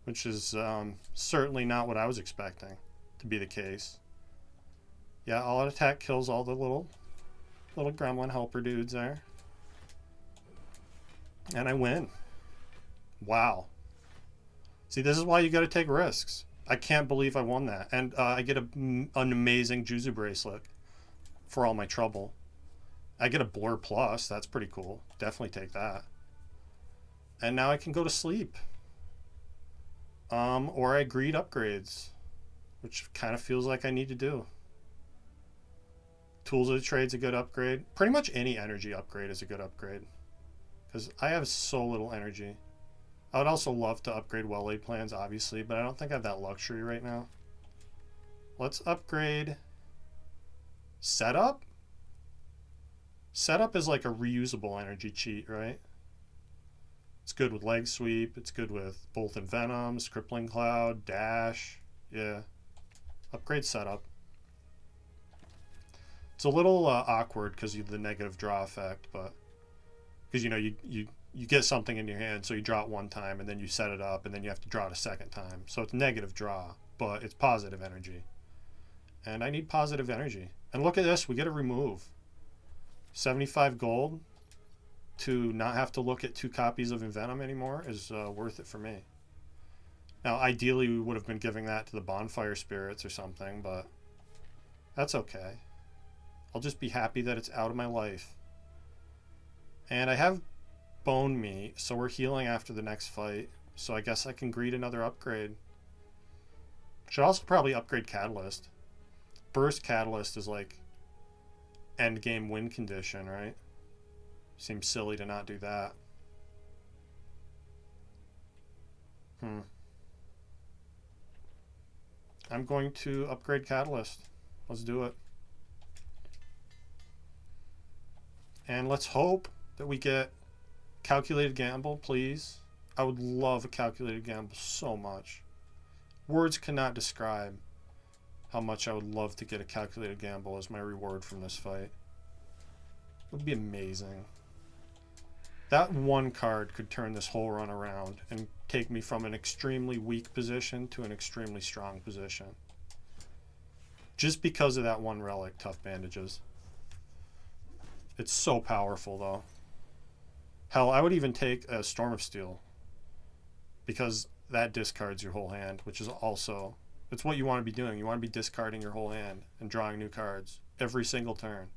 which is certainly not what I was expecting to be the case. Yeah, all-out attack kills all the little gremlin helper dudes there. And I win. Wow. See, this is why you got to take risks. I can't believe I won that. And I get an amazing Juzu bracelet for all my trouble. I get a Blur Plus. That's pretty cool. Definitely take that. And now I can go to sleep. Or I greed upgrades, which kind of feels like I need to do. Tools of the Trade's a good upgrade. Pretty much any energy upgrade is a good upgrade, because I have so little energy. I would also love to upgrade well-laid plans, obviously, but I don't think I have that luxury right now. Let's upgrade Setup. Setup is like a reusable energy cheat, right? It's good with Leg Sweep. It's good with both Envenoms, Crippling Cloud, Dash. Yeah. Upgrade Setup. It's a little awkward because of the negative draw effect, but because you get something in your hand, so you draw it one time and then you set it up and then you have to draw it a second time. So it's negative draw, but it's positive energy. And I need positive energy. And look at this, we get a remove. 75 gold to not have to look at 2 copies of Envenom anymore is worth it for me. Now, ideally, we would have been giving that to the Bonfire Spirits or something, but that's okay. I'll just be happy that it's out of my life. And I have Bone Meat, so we're healing after the next fight. So I guess I can greed another upgrade. Should also probably upgrade Catalyst. Burst Catalyst is like end game win condition, right? Seems silly to not do that. I'm going to upgrade Catalyst. Let's do it. And let's hope that we get Calculated Gamble, please. I would love a Calculated Gamble so much. Words cannot describe how much I would love to get a Calculated Gamble as my reward from this fight. It would be amazing. That one card could turn this whole run around and take me from an extremely weak position to an extremely strong position. Just because of that one relic, Tough Bandages. It's so powerful, though. Hell, I would even take a Storm of Steel, because that discards your whole hand, which is also... It's what you want to be doing. You want to be discarding your whole hand and drawing new cards every single turn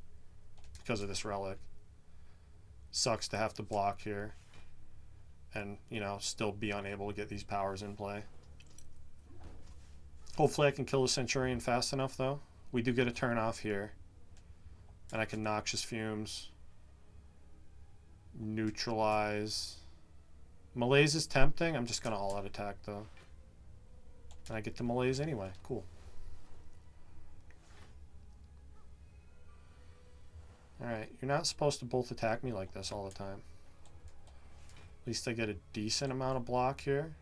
because of this relic. Sucks to have to block here and, still be unable to get these powers in play. Hopefully I can kill the Centurion fast enough, though. We do get a turn off here. And I can Noxious Fumes. Neutralize. Malaise is tempting. I'm just going to all-out attack, though. And I get to Malaise anyway. Cool. Alright, you're not supposed to both attack me like this all the time. At least I get a decent amount of block here.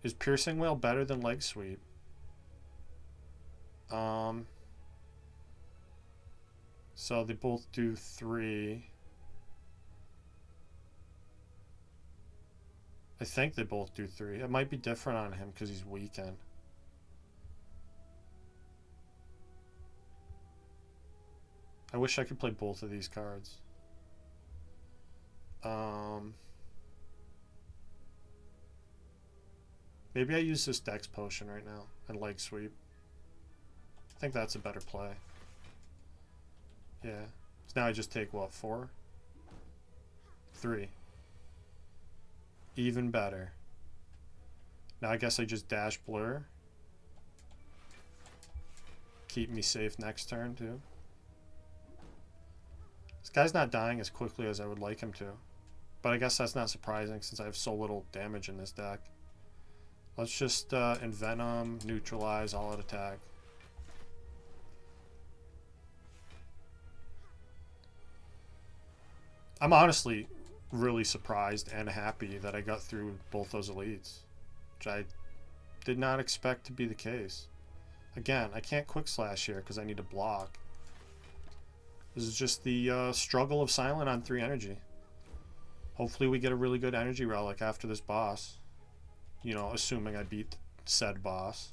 Is Piercing Wail better than Leg Sweep? So they both do 3. I think they both do 3. It might be different on him because he's weakened. I wish I could play both of these cards. Maybe I use this Dex Potion right now and Leg Sweep. I think that's a better play. Yeah. So now I just take what, 4? 3. Even better. Now I guess I just dash Blur. Keep me safe next turn too. This guy's not dying as quickly as I would like him to. But I guess that's not surprising since I have so little damage in this deck. Let's just Envenom, Neutralize, all out attack. I'm honestly really surprised and happy that I got through both those elites, which I did not expect to be the case. Again, I can't Quick Slash here because I need to block. This is just the struggle of Silent on 3 energy. Hopefully we get a really good energy relic after this boss. You know, assuming I beat said boss.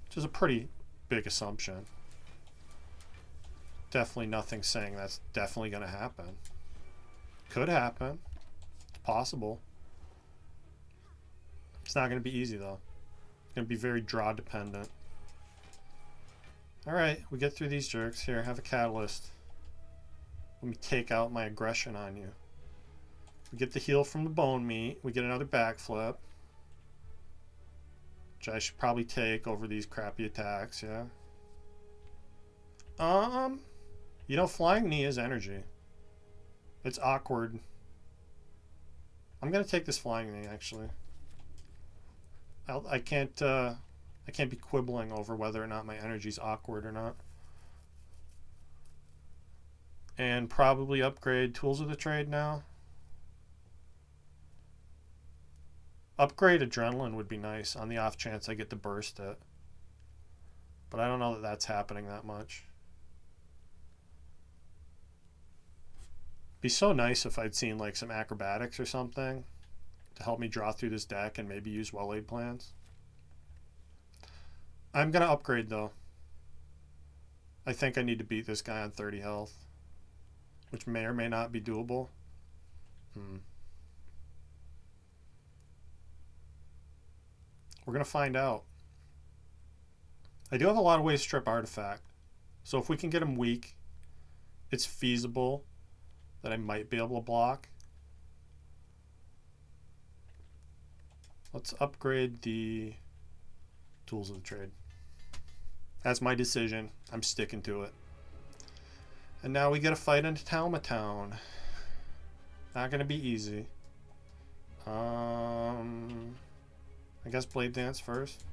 Which is a pretty big assumption. Definitely nothing saying that's definitely going to happen. Could happen. It's possible. It's not going to be easy though. It's going to be very draw dependent. Alright, we get through these jerks. Here, have a catalyst. Let me take out my aggression on you. We get the heal from the bone meat. We get another backflip. Which I should probably take over these crappy attacks, yeah. You know, flying knee is energy. It's awkward. I'm gonna take this flying knee actually. I can't be quibbling over whether or not my energy's awkward or not. And probably upgrade Tools of the Trade now. Upgrade Adrenaline would be nice on the off chance I get to burst it. But I don't know that that's happening that much. Be so nice if I'd seen like some acrobatics or something to help me draw through this deck and maybe use well-laid plans. I'm going to upgrade though. I think I need to beat this guy on 30 health, which may or may not be doable. We're going to find out. I do have a lot of ways to strip Artifact. So if we can get him weak, it's feasible that I might be able to block. Let's upgrade the Tools of the Trade. That's my decision. I'm sticking to it. And now we get a fight into Talma Town. Not going to be easy. I guess Blade Dance first.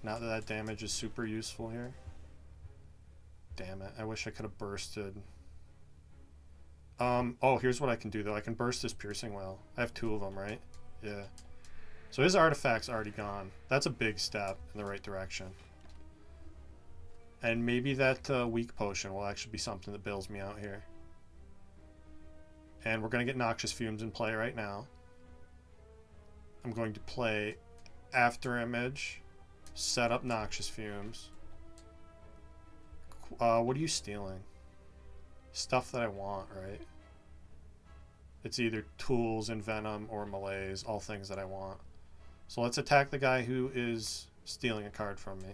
Not that that damage is super useful here. Damn it. I wish I could have bursted. Oh, here's what I can do though. I can burst this Piercing Well. I have 2 of them, right? Yeah. So his artifact's already gone. That's a big step in the right direction. And maybe that weak potion will actually be something that bails me out here. And we're going to get Noxious Fumes in play right now. I'm going to play After Image, set up Noxious Fumes. What are you stealing? Stuff that I want, right? It's either Tools, Envenom, or Malaise, all things that I want. So let's attack the guy who is stealing a card from me.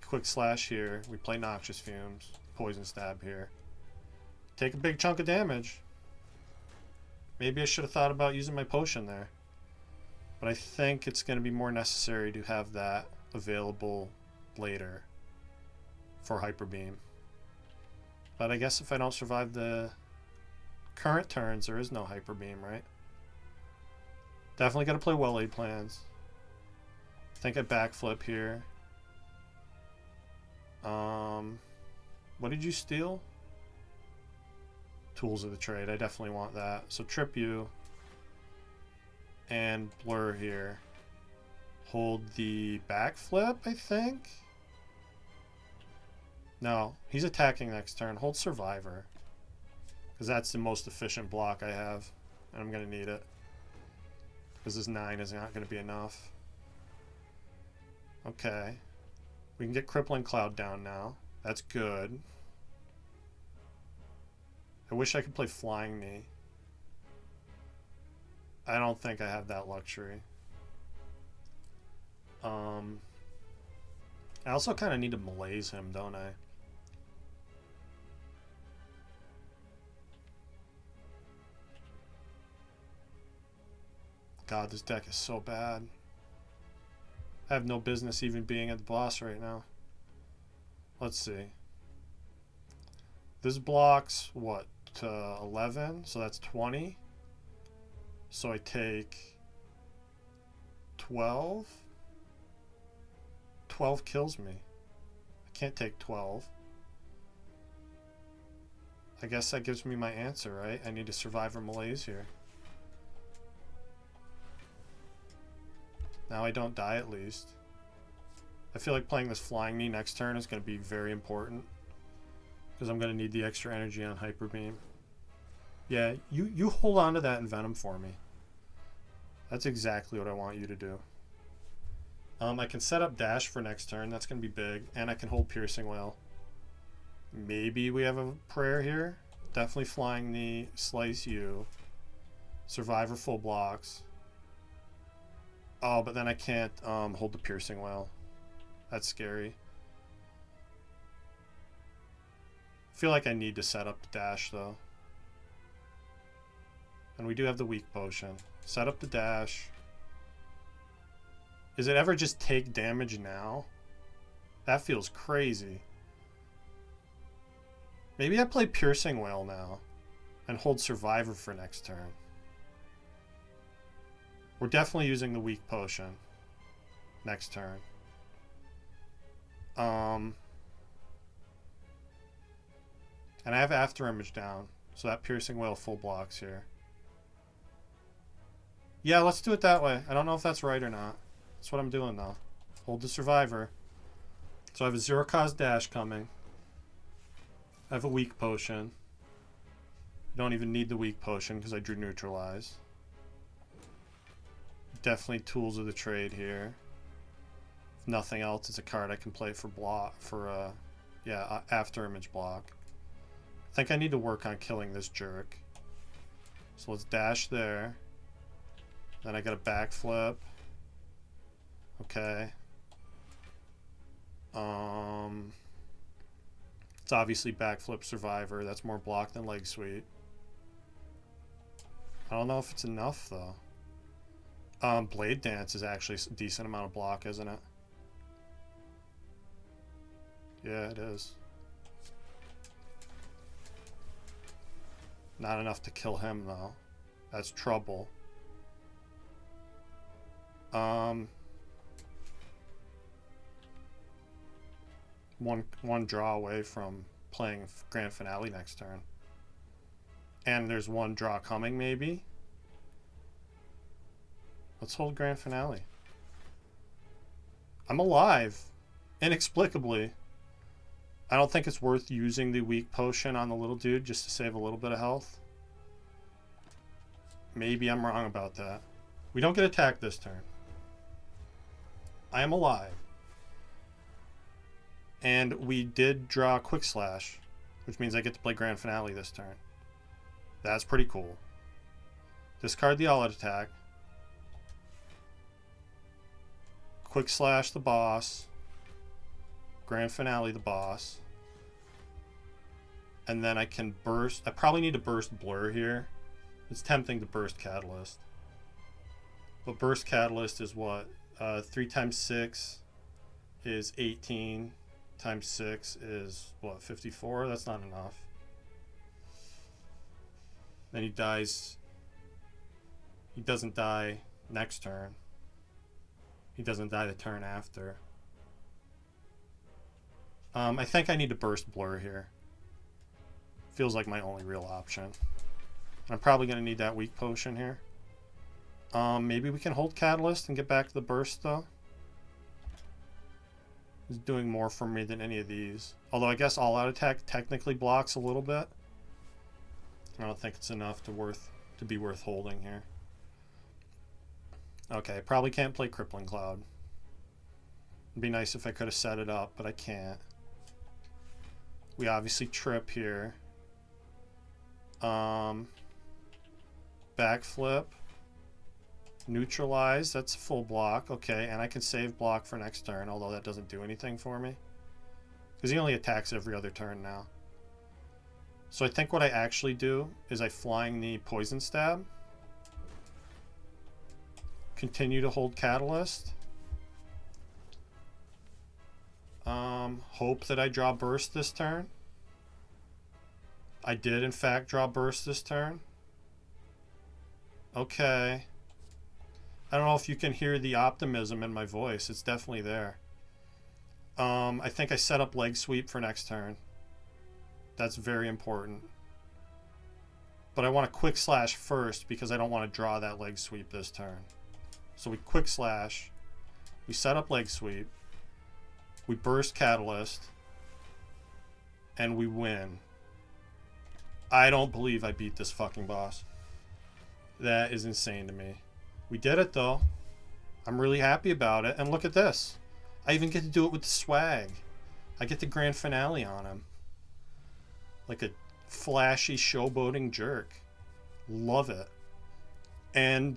Quick Slash here. We play Noxious Fumes. Poison Stab here. Take a big chunk of damage. Maybe I should have thought about using my potion there. But I think it's going to be more necessary to have that available later for Hyper Beam. But I guess if I don't survive the current turns, there is no Hyper Beam, right? Definitely got to play well-laid plans. I think I backflip here. What did you steal? Tools of the Trade. I definitely want that. So trip you and blur here. Hold the backflip, I think? No, he's attacking next turn. Hold Survivor. Because that's the most efficient block I have. And I'm going to need it. because this 9 is not going to be enough. Okay. We can get Crippling Cloud down now. That's good. I wish I could play Flying Knee. I don't think I have that luxury. I also kind of need to malaise him, don't I? God, this deck is so bad. I have no business even being at the boss right now. Let's see. This blocks, what, 11? So that's 20. So I take 12. 12 kills me. I can't take 12. I guess that gives me my answer, right? I need to Survivor Malaise here. Now I don't die at least. I feel like playing this Flying Knee next turn is going to be very important. Because I'm going to need the extra energy on Hyper Beam. Yeah, you hold on to that Envenom for me. That's exactly what I want you to do. I can set up Dash for next turn. That's going to be big. And I can hold Piercing Wail. Maybe we have a prayer here. Definitely Flying Knee, Slice You. Survivor full blocks. Oh, but then I can't hold the Piercing Wail. That's scary. I feel like I need to set up the Dash, though. And we do have the Weak Potion. Set up the Dash. Is it ever just take damage now? That feels crazy. Maybe I play Piercing Wail now and hold Survivor for next turn. We're definitely using the Weak Potion next turn. And I have After Image down, so that Piercing Wail full blocks here. Yeah, let's do it that way. I don't know if that's right or not. That's what I'm doing, though. Hold the Survivor. So I have a Zero Cost Dash coming. I have a Weak Potion. I don't even need the Weak Potion because I drew Neutralize. Definitely Tools of the Trade here. If nothing else, it's a card I can play for block, for, yeah, After Image block. I think I need to work on killing this jerk. So let's Dash there. Then I got a Backflip. Okay. It's obviously Backflip Survivor. That's more block than Leg Sweep. I don't know if it's enough, though. Blade Dance is actually a decent amount of block, isn't it? Yeah, it is. Not enough to kill him, though. That's trouble. One draw away from playing Grand Finale next turn. And there's one draw coming, maybe. Let's hold Grand Finale. I'm alive. Inexplicably. I don't think it's worth using the Weak Potion on the little dude just to save a little bit of health. Maybe I'm wrong about that. We don't get attacked this turn. I am alive. And we did draw Quick Slash, which means I get to play Grand Finale this turn. That's pretty cool. Discard the all-out attack. Quick Slash the boss. Grand Finale the boss. And then I can burst. I probably need to burst Blur here. It's tempting to burst Catalyst. But burst Catalyst is what? 3 times 6 is 18. Times 6 is what? 54? That's not enough. Then he dies. He doesn't die next turn. He doesn't die the turn after. I think I need to burst Blur here. Feels like my only real option. I'm probably going to need that Weak Potion here. Maybe we can hold Catalyst and get back to the burst, though. He's doing more for me than any of these. Although I guess all-out attack technically blocks a little bit. I don't think it's enough to be worth holding here. Okay, probably can't play Crippling Cloud. It'd be nice if I could have set it up, but I can't. We obviously trip here. Backflip. Neutralize, that's full block. Okay, and I can save block for next turn, although that doesn't do anything for me. Because he only attacks every other turn now. So I think what I actually do is I flying the Poison Stab. Continue to hold Catalyst. Hope that I draw Burst this turn. I did, in fact, draw Burst this turn. Okay. I don't know if you can hear the optimism in my voice. It's definitely there. I think I set up Leg Sweep for next turn. That's very important. But I want a Quick Slash first because I don't want to draw that Leg Sweep this turn. So we Quick Slash. We set up Leg Sweep. We burst Catalyst. And we win. I don't believe I beat this fucking boss. That is insane to me. We did it though. I'm really happy about it. And look at this. I even get to do it with the swag. I get the grand finale on him. Like a flashy showboating jerk. Love it. And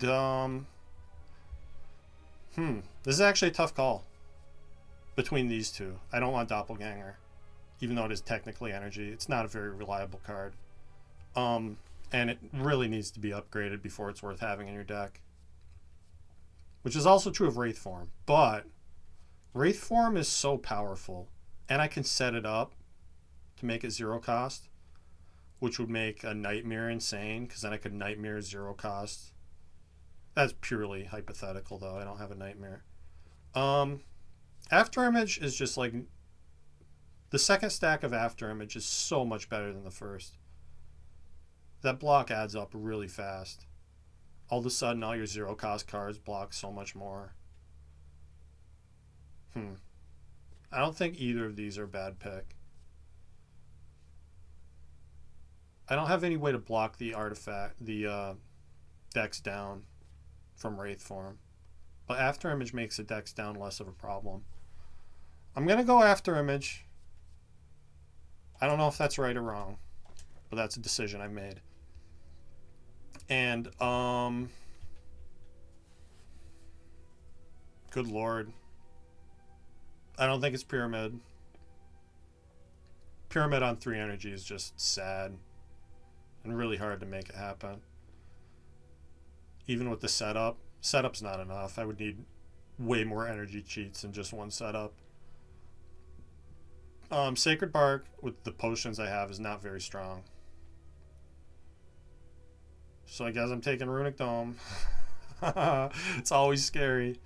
this is actually a tough call between these two. I don't want Doppelganger, even though it is technically energy. It's not a very reliable card. And it really needs to be upgraded before it's worth having in your deck. Which is also true of Wraith Form. But Wraith Form is so powerful. And I can set it up to make it 0 cost. Which would make a Nightmare insane. Because then I could Nightmare 0 cost. That's purely hypothetical though. I don't have a Nightmare. Afterimage is just like... The second stack of Afterimage is so much better than the first. That block adds up really fast. All of a sudden, all your 0 cost cards block so much more. I don't think either of these are a bad pick. I don't have any way to block the artifact, the Dex down from Wraith Form. But Afterimage makes the Dex down less of a problem. I'm going to go Afterimage. I don't know if that's right or wrong. But that's a decision I made. And, good lord. I don't think it's Pyramid. Pyramid on 3 energy is just sad. And really hard to make it happen. Even with the setup. Setup's not enough. I would need way more energy cheats than just one setup. Sacred Bark, with the potions I have, is not very strong. So I guess I'm taking Runic Dome. It's always scary.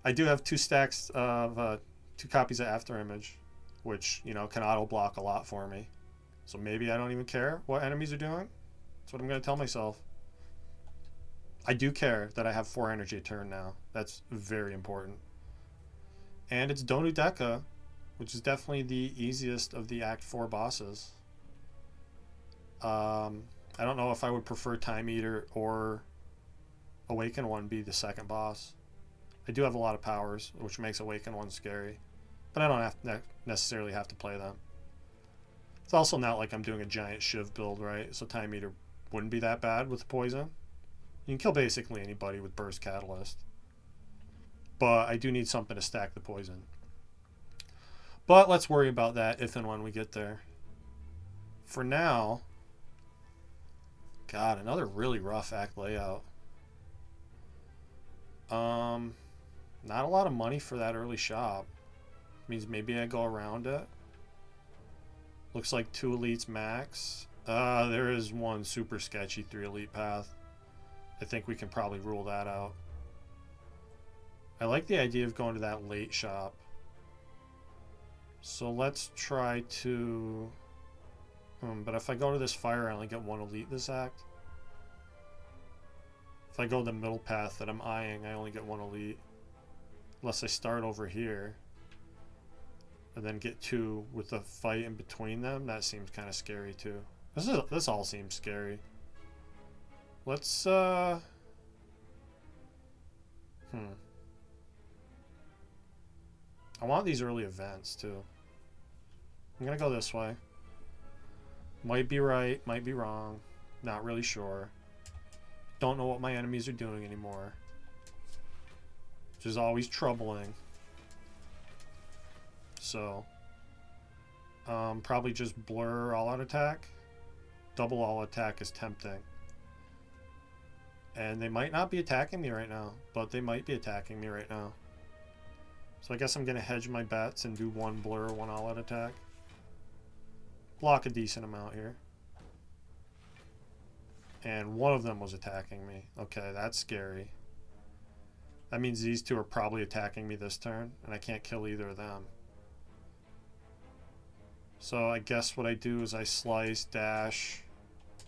I do have 2 stacks of 2 copies of Afterimage, which, you know, can auto block a lot for me. So maybe I don't even care what enemies are doing. That's what I'm going to tell myself. I do care that I have 4 energy a turn now. That's very important. And it's Donu Deka, which is definitely the easiest of the Act 4 bosses. I don't know if I would prefer Time Eater or Awaken One be the second boss. I do have a lot of powers, which makes Awaken One scary. But I don't have to necessarily have to play them. It's also not like I'm doing a giant Shiv build, right? So Time Eater wouldn't be that bad with poison. You can kill basically anybody with Burst Catalyst. But I do need something to stack the poison. But let's worry about that if and when we get there. For now... God, another really rough Act layout. Not a lot of money for that early shop. Means maybe I go around it. Looks like 2 elites max. There is one super sketchy 3 elite path. I think we can probably rule that out. I like the idea of going to that late shop. So let's try to... but if I go to this fire, I only get 1 elite this act. If I go the middle path that I'm eyeing, I only get 1 elite. Unless I start over here. And then get 2 with a fight in between them. That seems kind of scary too. This all seems scary. Let's I want these early events too. I'm gonna go this way. Might be right, might be wrong. Not really sure. Don't know what my enemies are doing anymore. Which is always troubling. So, probably just blur all out attack. Double all attack is tempting. And they might not be attacking me right now, but they might be attacking me right now. So I guess I'm going to hedge my bets and do one blur, one all out attack. Block a decent amount here. And one of them was attacking me. Okay, that's scary. That means these two are probably attacking me this turn, and I can't kill either of them. So I guess what I do is I slice, dash,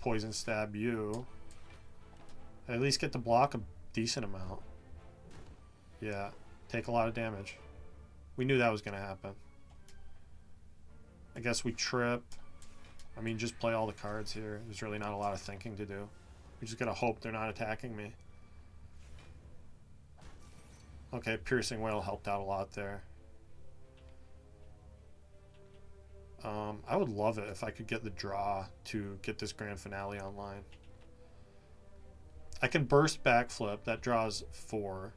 poison stab you. I at least get to block a decent amount. Yeah, take a lot of damage. We knew that was going to happen. I guess we trip. I mean, just play all the cards here. There's really not a lot of thinking to do. We just got to hope they're not attacking me. Okay, Piercing Wail helped out a lot there. I would love it if I could get the draw to get this grand finale online. I can burst backflip. That draws 4.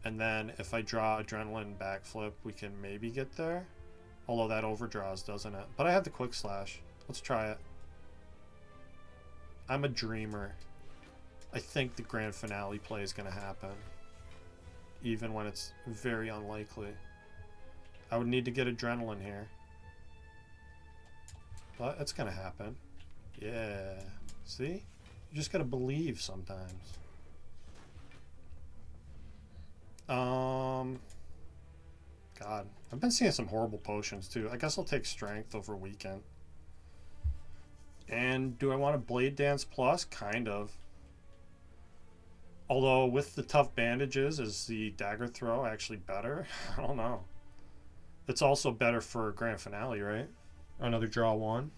And then if I draw adrenaline backflip, we can maybe get there. Although that overdraws, doesn't it? But I have the quick slash. Let's try it. I'm a dreamer. I think the grand finale play is going to happen. Even when it's very unlikely. I would need to get adrenaline here. But it's going to happen. Yeah. See? You just got to believe sometimes. God. I've been seeing some horrible potions too. I guess I'll take strength over weekend. And do I want a Blade Dance Plus? Kind of. Although with the tough bandages, is the dagger throw actually better? I don't know. It's also better for grand finale, right? Another draw 1.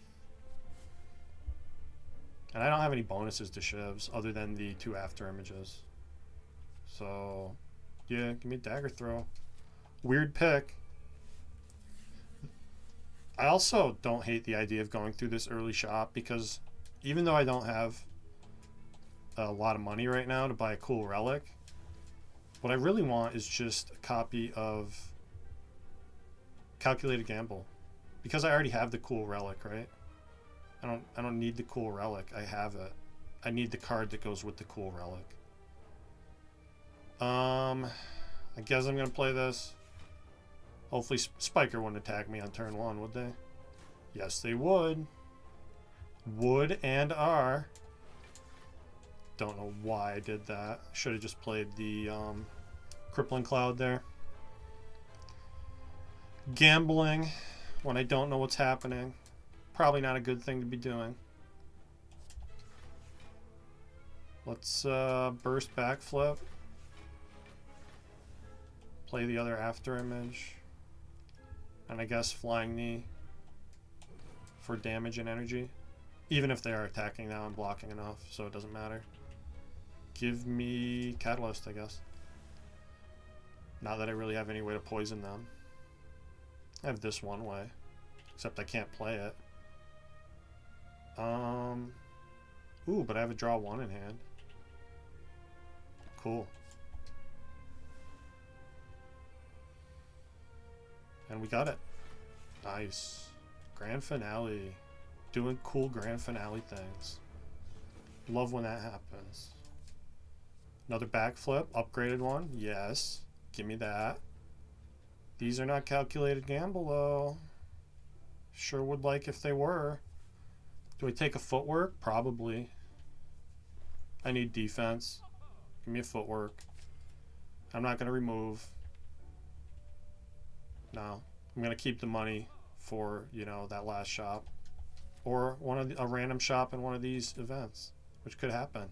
And I don't have any bonuses to shivs other than the 2 after images. So, yeah, give me a dagger throw. Weird pick. I also don't hate the idea of going through this early shop because even though I don't have a lot of money right now to buy a cool relic, what I really want is just a copy of Calculated Gamble, because I already have the cool relic, right? I don't need the cool relic. I have it. I need the card that goes with the cool relic. I guess I'm gonna play this. Hopefully Spiker wouldn't attack me on turn 1, would they? Yes, they would. Would and are. Don't know why I did that. Should have just played the Crippling Cloud there. Gambling when I don't know what's happening. Probably not a good thing to be doing. Let's burst backflip. Play the other after image. And I guess flying knee for damage and energy. Even if they are attacking now and blocking enough, so it doesn't matter. Give me Catalyst, I guess. Not that I really have any way to poison them. I have this one way. Except I can't play it. Ooh, but I have a draw 1 in hand. Cool. And we got it. Nice. Grand finale. Doing cool grand finale things. Love when that happens. Another backflip. Upgraded one. Yes. Give me that. These are not calculated gamble though. Sure would like if they were. Do I take a footwork? Probably. I need defense. Give me a footwork. I'm not going to remove. No. I'm going to keep the money for, you know, that last shop. Or a random shop in one of these events, which could happen.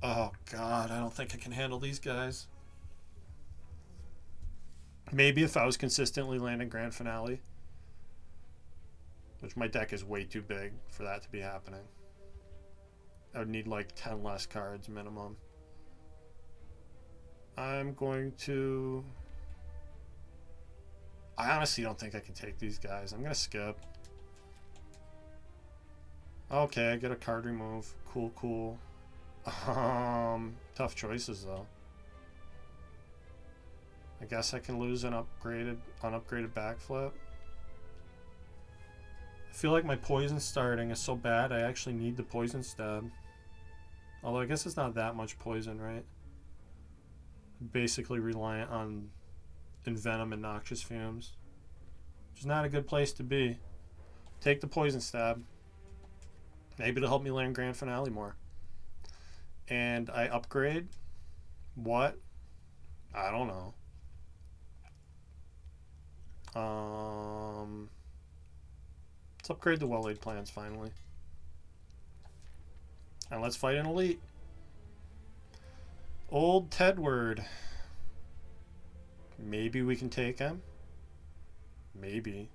Oh, God. I don't think I can handle these guys. Maybe if I was consistently landing grand finale. Which my deck is way too big for that to be happening. I would need like 10 less cards minimum. I'm going to... I honestly don't think I can take these guys. I'm going to skip. Okay, I get a card remove. Cool, cool. Tough choices, though. I guess I can lose an unupgraded backflip. I feel like my poison starting is so bad, I actually need the poison stab. Although I guess it's not that much poison, right? Basically reliant on Envenom and Noxious Fumes. Which is not a good place to be. Take the poison stab. Maybe it'll help me land Grand Finale more. And I upgrade. What? I don't know. Let's upgrade the well-laid plans finally. And let's fight an elite. Old Tedward. Maybe we can take him. Maybe.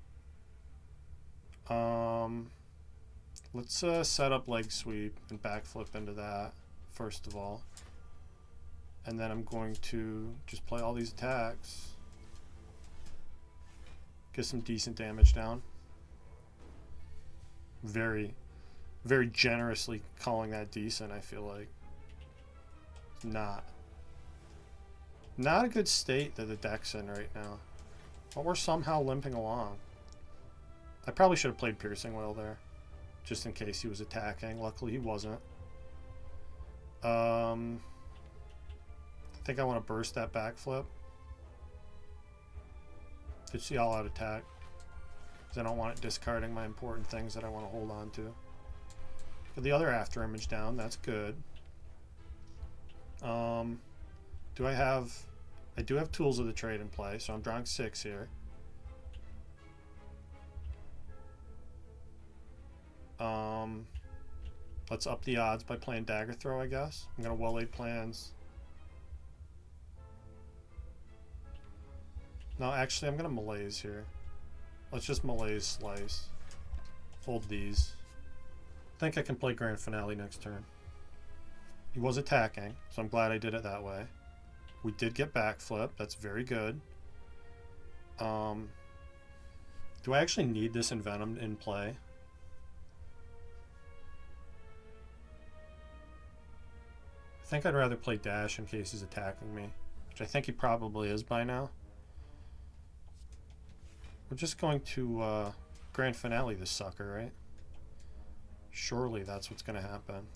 Let's set up leg sweep and backflip into that first of all. And then I'm going to just play all these attacks. Get some decent damage down. Very, very generously calling that decent, I feel like. Not a good state that the deck's in right now. But we're somehow limping along. I probably should have played Piercing Will there. Just in case he was attacking. Luckily he wasn't. I think I want to burst that backflip. It's the all-out attack. Because I don't want it discarding my important things that I want to hold on to. Get the other after image down. That's good. Do I have... I do have Tools of the Trade in play, so I'm drawing 6 here. Let's up the odds by playing Dagger Throw, I guess. I'm going to well-laid plans. No, actually, I'm going to malaise here. Let's just malaise Slice. Hold these. I think I can play Grand Finale next turn. He was attacking, so I'm glad I did it that way. We did get backflip. That's very good. Do I actually need this Envenom in play? I think I'd rather play Dash in case he's attacking me, which I think he probably is by now. We're just going to Grand Finale this sucker, right? Surely that's what's going to happen.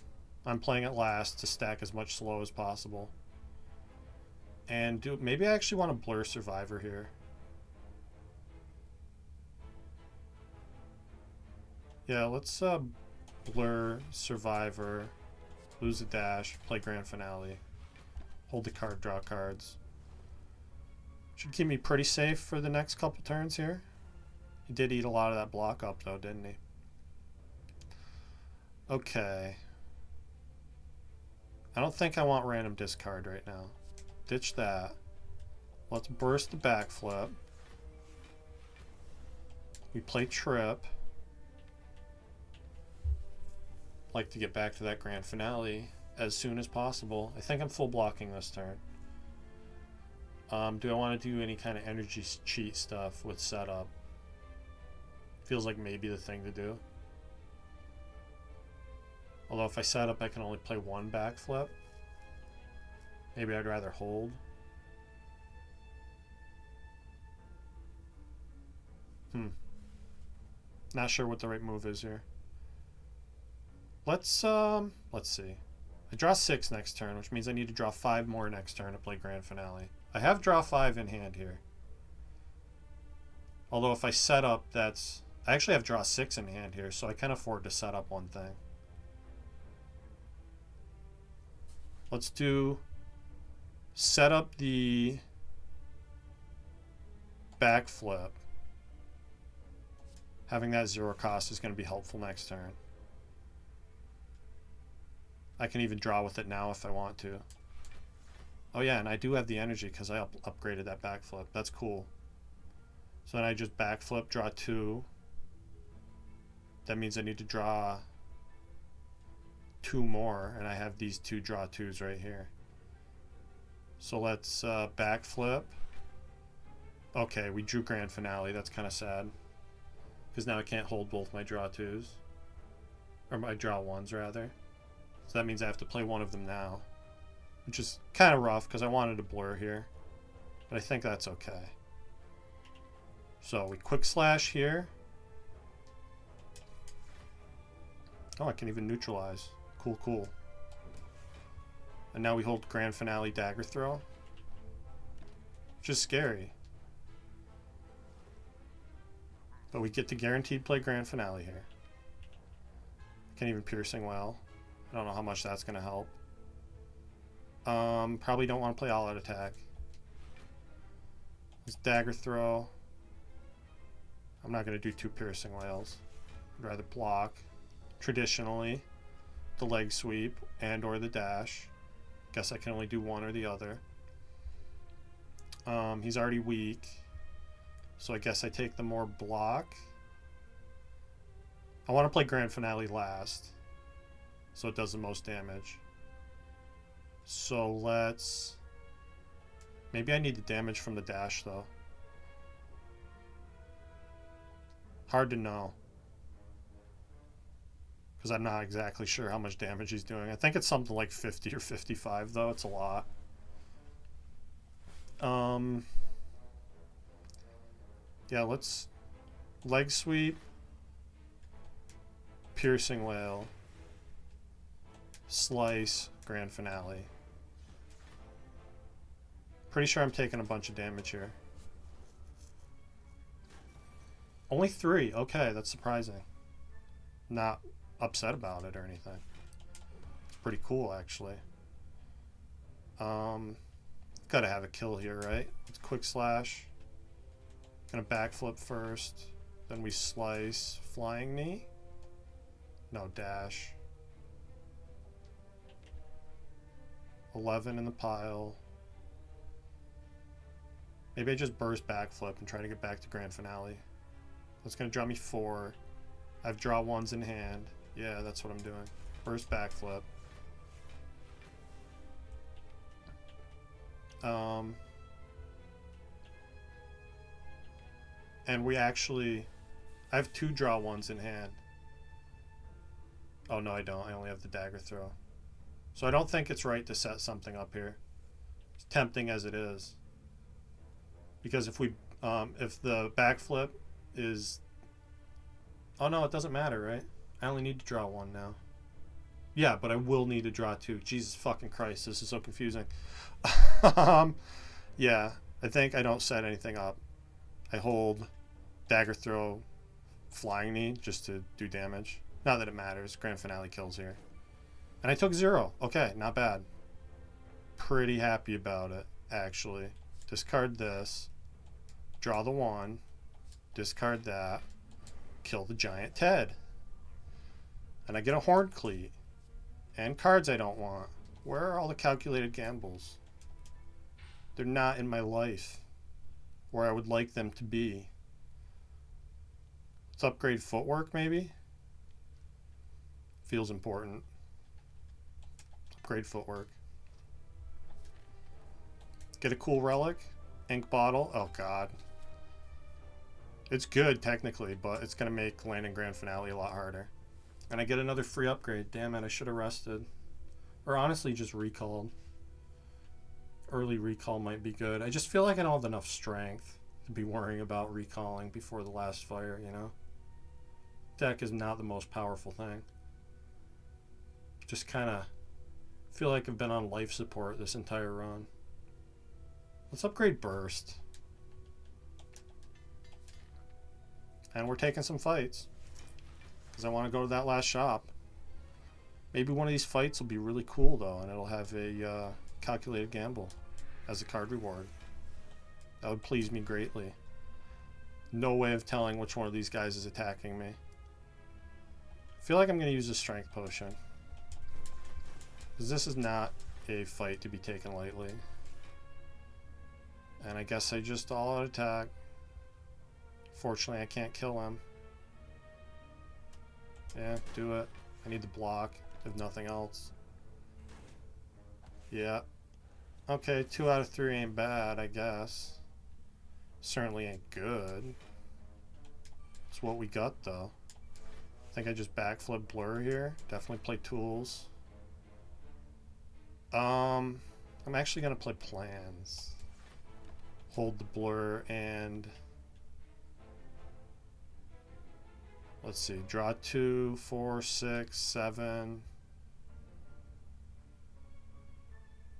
I'm playing it last to stack as much slow as possible. And maybe I actually want to blur Survivor here. Yeah, let's blur Survivor, lose a dash, play Grand Finale, hold the card, draw cards. Should keep me pretty safe for the next couple turns here. He did eat a lot of that block up though, didn't he? Okay. I don't think I want random discard right now. Ditch that. Let's burst the backflip. We play Trip. Like to get back to that Grand Finale as soon as possible. I think I'm full blocking this turn. Do I want to do any kind of energy cheat stuff with setup? Feels like maybe the thing to do. Although if I set up, I can only play one backflip. Maybe I'd rather hold. Not sure what the right move is here. Let's see. I draw 6 next turn, which means I need to draw 5 more next turn to play Grand Finale. I have draw 5 in hand here. Although if I set up, that's... I actually have draw 6 in hand here, so I can afford to set up one thing. Let's do... set up the backflip. Having that 0 cost is going to be helpful next turn. I can even draw with it now if I want to. Oh yeah, and I do have the energy because I upgraded that backflip. That's cool. So then I just backflip, draw 2. That means I need to draw 2 more, and I have these 2 draw 2s right here. So let's backflip. Okay, we drew Grand Finale. That's kind of sad. Because now I can't hold both my draw twos. Or my draw ones, rather. So that means I have to play one of them now. Which is kind of rough because I wanted to blur here. But I think that's okay. So we quick slash here. Oh, I can even neutralize. Cool, cool. And now we hold Grand Finale Dagger Throw. Which is scary. But we get to guaranteed play Grand Finale here. Can't even Piercing Well. I don't know how much that's going to help. Probably don't want to play All Out Attack. This Dagger Throw. I'm not going to do 2 Piercing Wails. I'd rather block. Traditionally, the leg sweep and or the dash. Guess I can only do one or the other. He's already weak. So I guess I take the more block. I want to play Grand Finale last. So it does the most damage. So let's... Maybe I need the damage from the dash though. Hard to know. Because I'm not exactly sure how much damage he's doing. I think it's something like 50 or 55 though. It's a lot. Yeah, let's leg sweep, Piercing Wail, slice, Grand Finale. Pretty sure I'm taking a bunch of damage here. Only 3. Okay, that's surprising. Not upset about it or anything. It's pretty cool, actually. Gotta have a kill here, right? Let's quick slash. Gonna backflip first. Then we slice. Flying knee? No, dash. 11 in the pile. Maybe I just burst backflip and try to get back to Grand Finale. That's gonna draw me 4. I have draw 1s in hand. Yeah, that's what I'm doing. Burst backflip. And we actually... I have 2 draw 1s in hand. Oh, no, I don't. I only have the Dagger Throw. So I don't think it's right to set something up here. As tempting as it is. Because if we... if the backflip is... Oh, no, it doesn't matter, right? I only need to draw 1 now. Yeah, but I will need to draw 2. Jesus fucking Christ, this is so confusing. Yeah, I think I don't set anything up. I hold Dagger Throw, Flying Knee just to do damage. Not that it matters. Grand Finale kills here. And I took 0. Okay, not bad. Pretty happy about it, actually. Discard this. Draw the 1. Discard that. Kill the Giant Ted. And I get a Horn Cleat. And cards I don't want. Where are all the calculated gambles? They're not in my life. Where I would like them to be. Let's upgrade footwork, maybe? Feels important. Upgrade footwork. Get a cool relic. Ink bottle. Oh, God. It's good, technically, but it's going to make landing Grand Finale a lot harder. And I get another free upgrade. Damn it, I should have rested. Or honestly, just recalled. Early recall might be good. I just feel like I don't have enough strength to be worrying about recalling before the last fire, you know? Deck is not the most powerful thing. Just kind of feel like I've been on life support this entire run. Let's upgrade Burst. And we're taking some fights. Because I want to go to that last shop. Maybe one of these fights will be really cool, though, and it'll have a calculated gamble as a card reward. That would please me greatly. No way of telling which one of these guys is attacking me. I feel like I'm going to use a strength potion. Because this is not a fight to be taken lightly. And I guess I just all out attack. Fortunately, I can't kill him. Yeah, do it. I need to block, if nothing else. Yeah. Okay, 2 out of 3 ain't bad, I guess. Certainly ain't good. It's what we got, though. I think I just backflip blur here. Definitely play tools. I'm actually gonna play plans. Hold the blur and let's see. Draw 2, 4, 6, 7.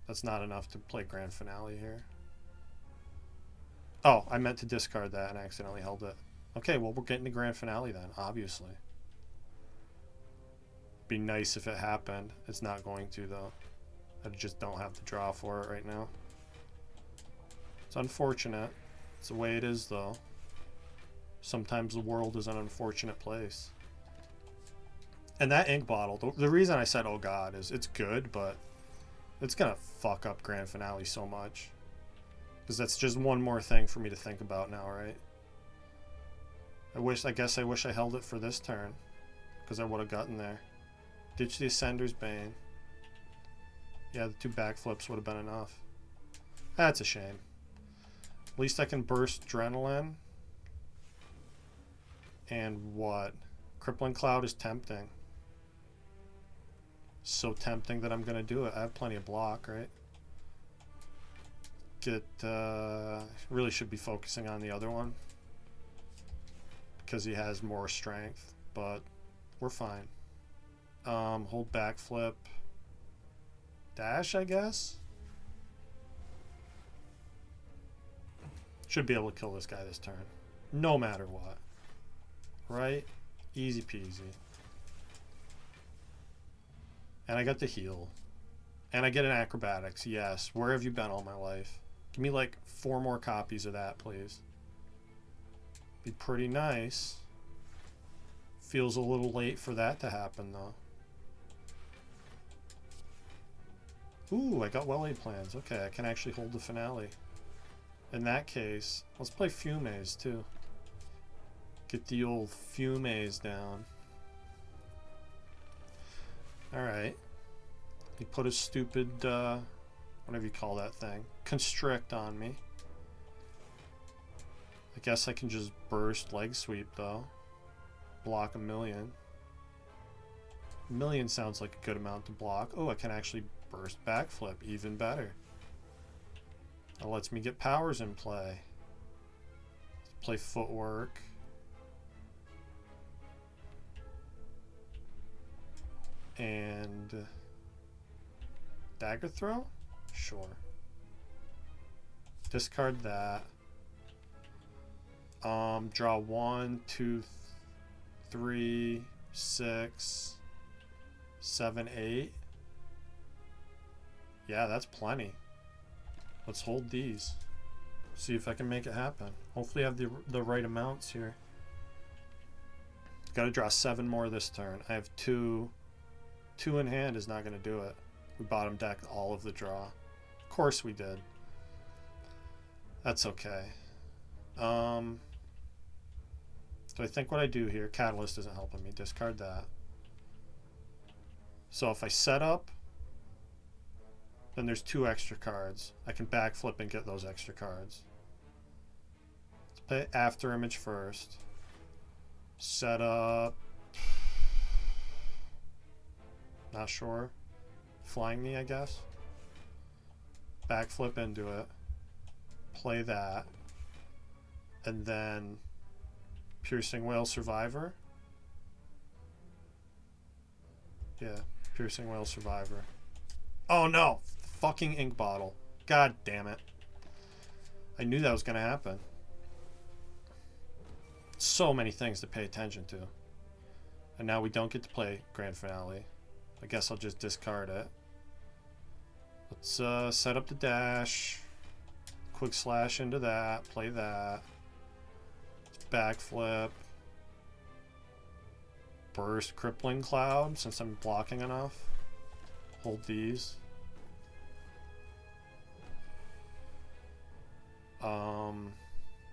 That's not enough to play grand finale here. Oh, I meant to discard that and I accidentally held it. Okay, well, we're getting to grand finale then, obviously. Be nice if it happened. It's not going to, though. I just don't have the draw for it right now. It's unfortunate. It's the way it is, though. Sometimes the world is an unfortunate place. And that ink bottle, the reason I said, oh god, is it's good, but it's gonna fuck up grand finale so much. Because that's just one more thing for me to think about now, right? I guess I wish I held it for this turn. Because I would have gotten there. Ditch the Ascender's Bane. Yeah, the 2 backflips would have been enough. That's a shame. At least I can burst Adrenaline. And what? Crippling Cloud is tempting. So tempting that I'm going to do it. I have plenty of block, right? Really should be focusing on the other one. Because he has more strength. But we're fine. Hold backflip. Dash, I guess? Should be able to kill this guy this turn. No matter what. Right? Easy peasy. And I got the heal. And I get an acrobatics. Yes. Where have you been all my life? Give me like 4 more copies of that, please. Be pretty nice. Feels a little late for that to happen, though. Ooh, I got well-laid plans. Okay, I can actually hold the finale. In that case, let's play Fumes, too. Get the old Fumes down. Alright. He put a stupid, whatever you call that thing, constrict on me. I guess I can just burst leg sweep, though. Block 1,000,000. 1,000,000 sounds like a good amount to block. Oh, I can actually burst backflip, even better. That lets me get powers in play. Play footwork. And dagger throw? Sure. Discard that. Draw 1, 2, 3, 6, 7, 8. Yeah, that's plenty. Let's hold these. See if I can make it happen. Hopefully I have the right amounts here. Gotta draw 7 more this turn. I have 2. 2 in hand is not gonna do it. We bottom decked all of the draw. Of course we did. That's okay. So I think what I do here, Catalyst isn't helping me. Discard that. So if I set up, then there's 2 extra cards. I can backflip and get those extra cards. Let's play After Image first. Set up. Not sure. Flying Knee, I guess. Backflip into it. Play that. And then Piercing Whale Survivor. Yeah, Piercing Whale Survivor. Oh no! Fucking ink bottle. God damn it. I knew that was going to happen. So many things to pay attention to. And now we don't get to play Grand Finale. I guess I'll just discard it. Let's set up the dash. Quick slash into that. Play that. Backflip. Burst Crippling Cloud since I'm blocking enough. Hold these.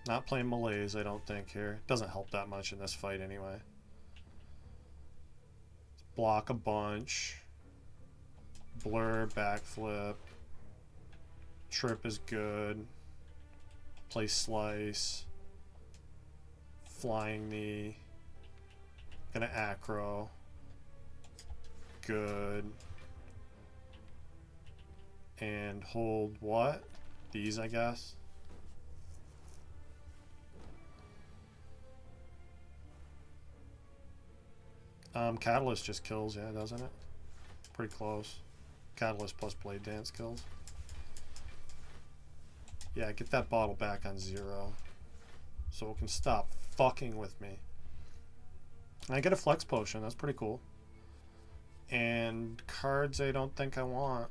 Not playing Malaise, I don't think, here. Doesn't help that much in this fight anyway. Block a bunch. Blur, backflip. Trip is good. Play slice. Flying knee. Gonna acro. Good. And hold what? These, I guess. Catalyst just kills, yeah, doesn't it? Pretty close. Catalyst plus Blade Dance kills. Yeah, get that bottle back on 0. So it can stop fucking with me. And I get a Flex Potion, that's pretty cool. And cards I don't think I want.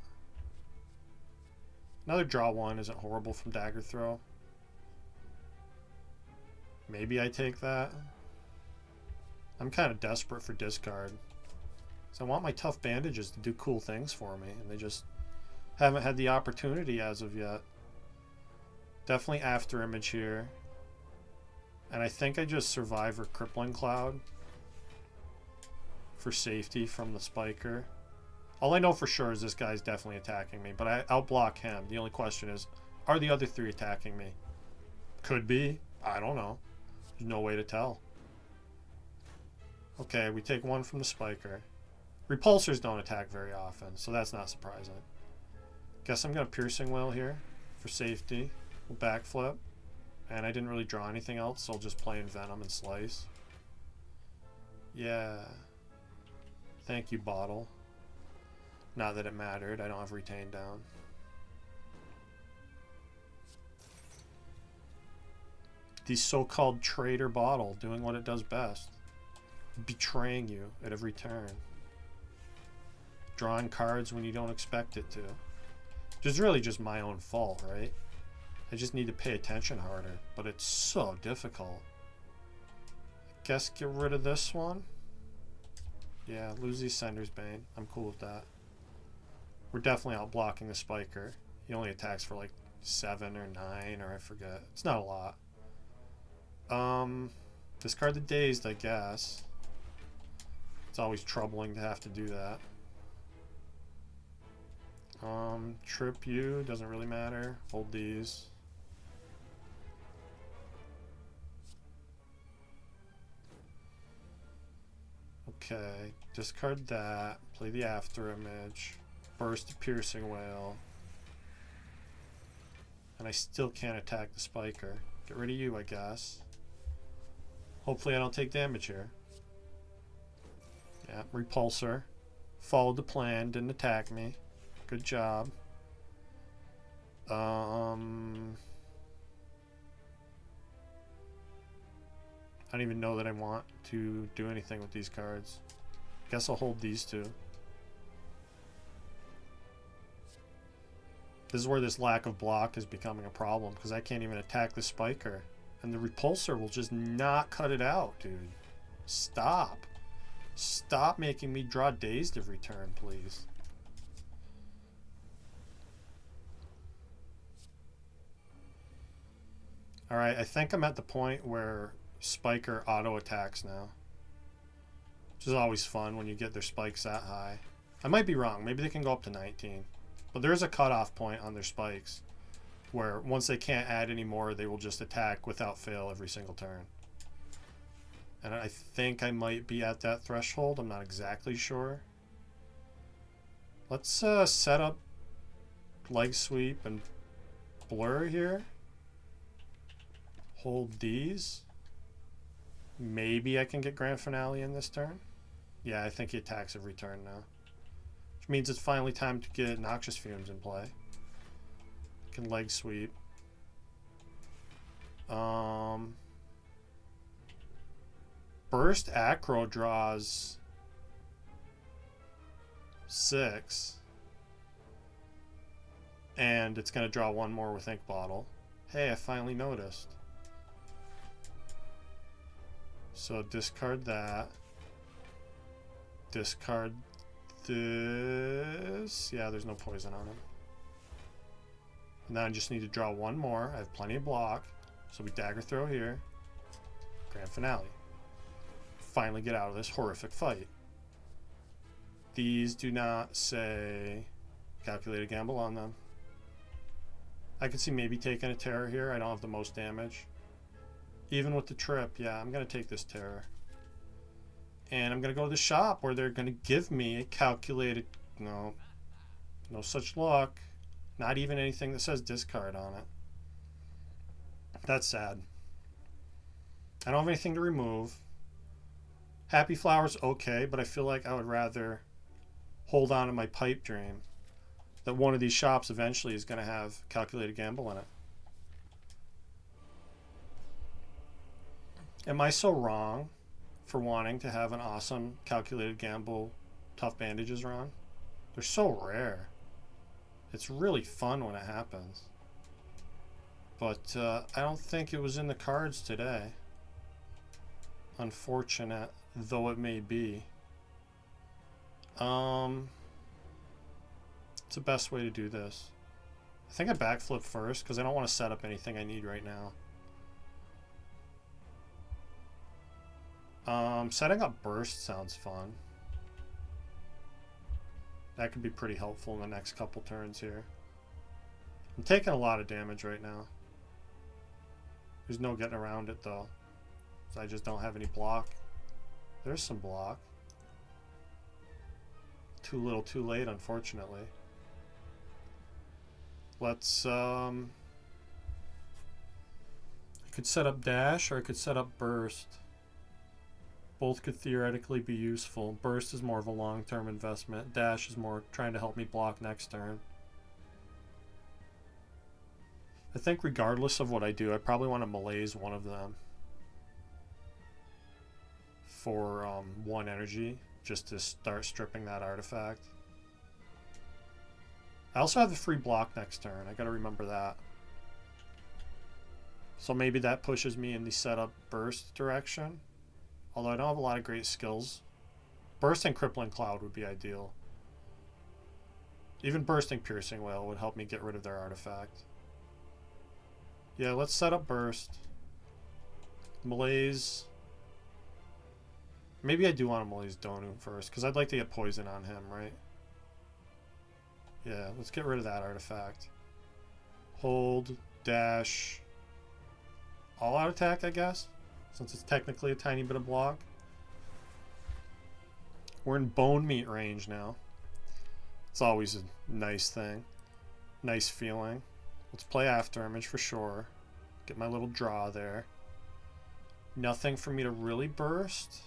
Another draw 1 isn't horrible from Dagger Throw. Maybe I take that. I'm kind of desperate for discard. So I want my Tough Bandages to do cool things for me, and they just haven't had the opportunity as of yet. Definitely After Image here. And I think I just Survivor Crippling Cloud for safety from the Spiker. All I know for sure is this guy's definitely attacking me, but I outblock him. The only question is, are the other 3 attacking me? Could be. I don't know. There's no way to tell. Okay, we take 1 from the Spiker. Repulsors don't attack very often, so that's not surprising. Guess I'm going to Piercing Wail here for safety. We'll backflip. And I didn't really draw anything else, so I'll just play in Venom and Slice. Yeah. Thank you, Bottle. Not that it mattered. I don't have Retain down. The so-called Traitor Bottle doing what it does best. Betraying you at every turn. Drawing cards when you don't expect it to. Which is really just my own fault, right? I just need to pay attention harder, but it's so difficult. I guess get rid of this one. Yeah, lose the Sender's Bane. I'm cool with that. We're definitely out blocking the Spiker. He only attacks for like 7 or 9, or I forget. It's not a lot. Discard the Dazed, I guess. It's always troubling to have to do that. Trip you, doesn't really matter. Hold these. Okay, discard that. Play the After Image. Burst the Piercing Wail. And I still can't attack the Spiker. Get rid of you, I guess. Hopefully I don't take damage here. Yeah, Repulsor. Followed the plan, didn't attack me. Good job. I don't even know that I want to do anything with these cards. Guess I'll hold these 2. This is where this lack of block is becoming a problem, because I can't even attack the Spiker. And the Repulsor will just not cut it out, dude. Stop. Stop making me draw Dazed every turn, please. Alright, I think I'm at the point where Spiker auto attacks now. Which is always fun when you get their spikes that high. I might be wrong. Maybe they can go up to 19. But there's a cutoff point on their spikes where once they can't add any more, they will just attack without fail every single turn. And I think I might be at that threshold. I'm not exactly sure. Let's set up Leg Sweep and Blur here. Hold these. Maybe I can get Grand Finale in this turn. Yeah, I think he attacks every turn now. Which means it's finally time to get Noxious Fumes in play. Can Leg Sweep. Burst Acro draws 6. And it's going to draw 1 more with Ink Bottle. Hey, I finally noticed. So discard that. Discard this. Yeah, there's no poison on him. And then I just need to draw 1 more. I have plenty of block. So we Dagger Throw here. Grand Finale. Finally get out of this horrific fight. These do not say Calculated Gamble on them. I could see maybe taking a terror here. I don't have the most damage. Even with the trip, yeah, I'm going to take this terror. And I'm going to go to the shop where they're going to give me a calculated... No. No such luck. Not even anything that says discard on it. That's sad. I don't have anything to remove. Happy Flower's okay, but I feel like I would rather hold on to my pipe dream that one of these shops eventually is going to have calculated gamble in it. Am I so wrong for wanting to have an awesome calculated gamble tough bandages run? They're so rare. It's really fun when it happens. But I don't think it was in the cards today. Unfortunate though it may be. It's the best way to do this. I think I backflip first because I don't want to set up anything I need right now. Setting up burst sounds fun. That could be pretty helpful in the next couple turns here. I'm taking a lot of damage right now. There's no getting around it though. So I just don't have any block. There's some block. Too little too late, unfortunately. Let's I could set up dash or I could set up burst. Both could theoretically be useful. Burst is more of a long-term investment. Dash is more trying to help me block next turn. I think regardless of what I do, I probably want to malaise one of them for 1 energy, just to start stripping that artifact. I also have the free block next turn. I gotta remember that. So maybe that pushes me in the setup burst direction. Although I don't have a lot of great skills. Burst and Crippling Cloud would be ideal. Even bursting Piercing Wail would help me get rid of their artifact. Yeah, let's set up burst. Malaise. Maybe I do want to malaise Donu first, because I'd like to get poison on him, right? Yeah, let's get rid of that artifact. Hold, dash, all-out attack, I guess, since it's technically a tiny bit of block. We're in bone meat range now. It's always a nice thing. Nice feeling. Let's play Afterimage for sure. Get my little draw there. Nothing for me to really burst.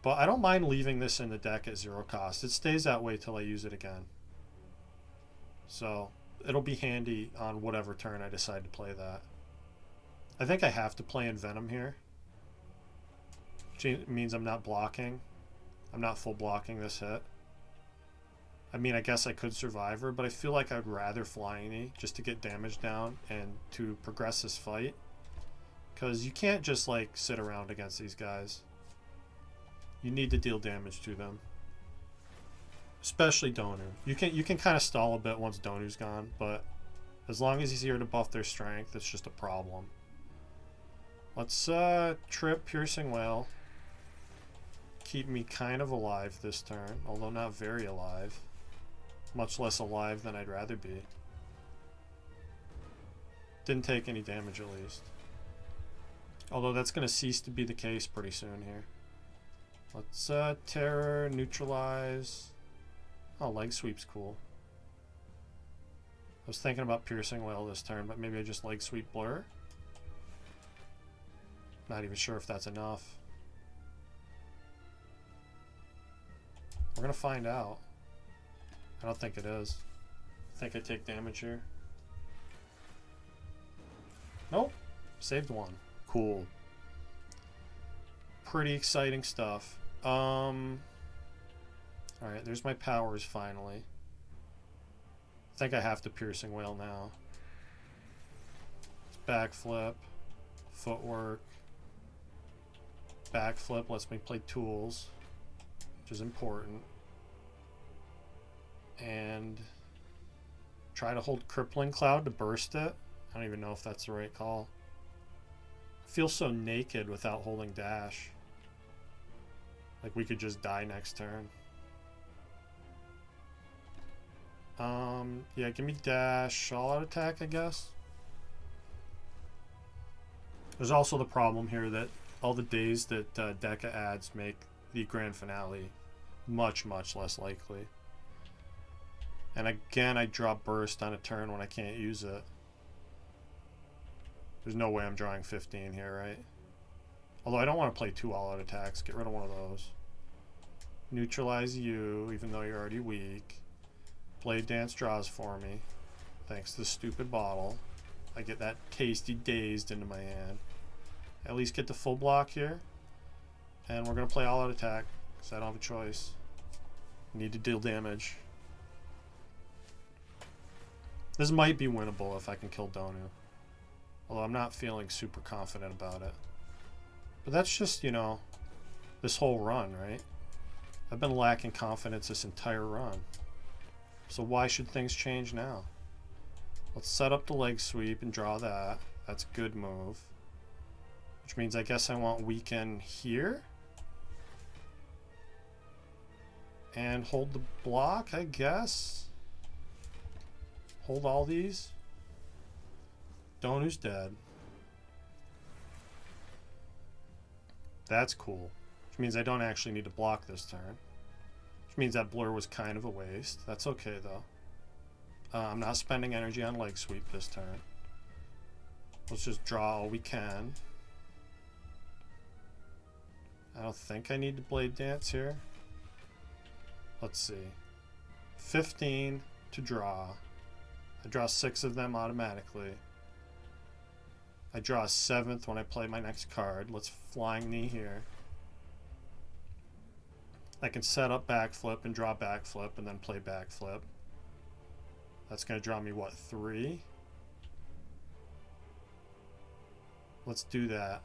But I don't mind leaving this in the deck at 0 cost. It stays that way till I use it again. So it'll be handy on whatever turn I decide to play that. I think I have to play in Venom here. Which means I'm not blocking. I'm not full blocking this hit. I mean, I guess I could survive her, but I feel like I'd rather Flying Knee just to get damage down and to progress this fight. Because you can't just like sit around against these guys. You need to deal damage to them. Especially Donu. You can kind of stall a bit once Donu's gone, but as long as he's here to buff their strength, it's just a problem. Let's trip Piercing Wail. Keep me kind of alive this turn, although not very alive. Much less alive than I'd rather be. Didn't take any damage at least. Although that's going to cease to be the case pretty soon here. Let's terror, neutralize. Oh, leg sweep's cool. I was thinking about Piercing Wail this turn, but maybe I just leg sweep Blur. Not even sure if that's enough. We're gonna find out. I don't think it is. I think I take damage here. Nope. Saved one. Cool. Pretty exciting stuff. Alright, there's my powers finally. I think I have to Piercing Wail now. It's backflip. Footwork. Backflip lets me play tools, which is important. And try to hold Crippling Cloud to burst it. I don't even know if that's the right call. I feel so naked without holding dash. Like we could just die next turn. Yeah, give me dash, all out attack, I guess. There's also the problem here that all the days that Deca adds make the grand finale much, much less likely. And again, I draw burst on a turn when I can't use it. There's no way I'm drawing 15 here, right? Although I don't want to play 2 all-out attacks. Get rid of one of those. Neutralize you, even though you're already weak. Blade Dance draws for me. Thanks to the stupid bottle. I get that tasty dazed into my hand. At least get the full block here. And we're going to play all-out attack, because I don't have a choice. Need to deal damage. This might be winnable if I can kill Donu. Although I'm not feeling super confident about it. But that's just, you know, this whole run, right? I've been lacking confidence this entire run. So why should things change now? Let's set up the leg sweep and draw that. That's a good move. Which means I guess I want weaken here. And hold the block, I guess. Hold all these. Donu's dead. That's cool. Which means I don't actually need to block this turn. Which means that blur was kind of a waste. That's okay though. I'm not spending energy on leg sweep this turn. Let's just draw all we can. I don't think I need to blade dance here. Let's see. 15 to draw. I draw 6 of them automatically. I draw a 7th when I play my next card. Let's flying knee here. I can set up backflip and draw backflip and then play backflip. That's going to draw me, what, 3? Let's do that.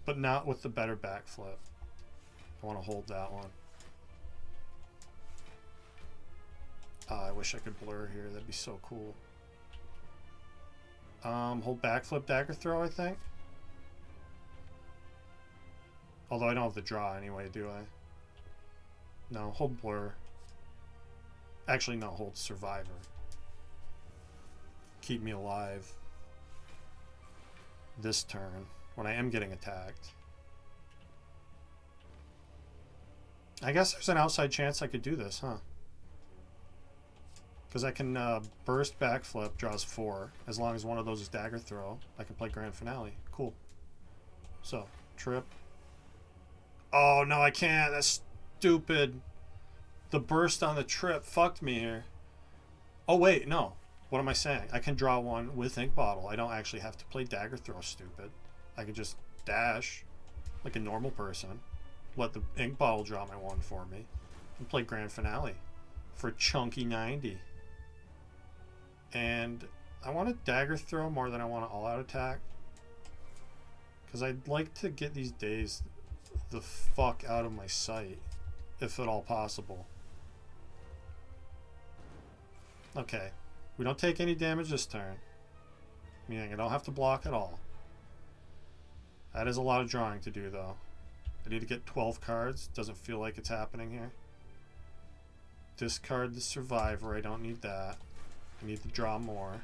But not with the better backflip. I want to hold that one. I wish I could blur here. That'd be so cool. Hold backflip dagger throw, I think. Although I don't have the draw anyway, do I? No, hold blur. Actually, no, hold survivor. Keep me alive this turn when I am getting attacked. I guess there's an outside chance I could do this, huh? Because I can burst backflip, draws 4. As long as one of those is dagger throw, I can play grand finale. Cool. So, trip. Oh, no, I can't. That's stupid. The burst on the trip fucked me here. Oh, wait, no. What am I saying? I can draw one with ink bottle. I don't actually have to play dagger throw, stupid. I can just dash like a normal person. Let the ink bottle draw my one for me. And play grand finale for chunky 90. And I want a dagger throw more than I want an all-out attack. Because I'd like to get these days the fuck out of my sight, if at all possible. Okay, we don't take any damage this turn, meaning I don't have to block at all. That is a lot of drawing to do though. I need to get 12 cards. Doesn't feel like it's happening here. Discard the survivor. I don't need that. I need to draw more.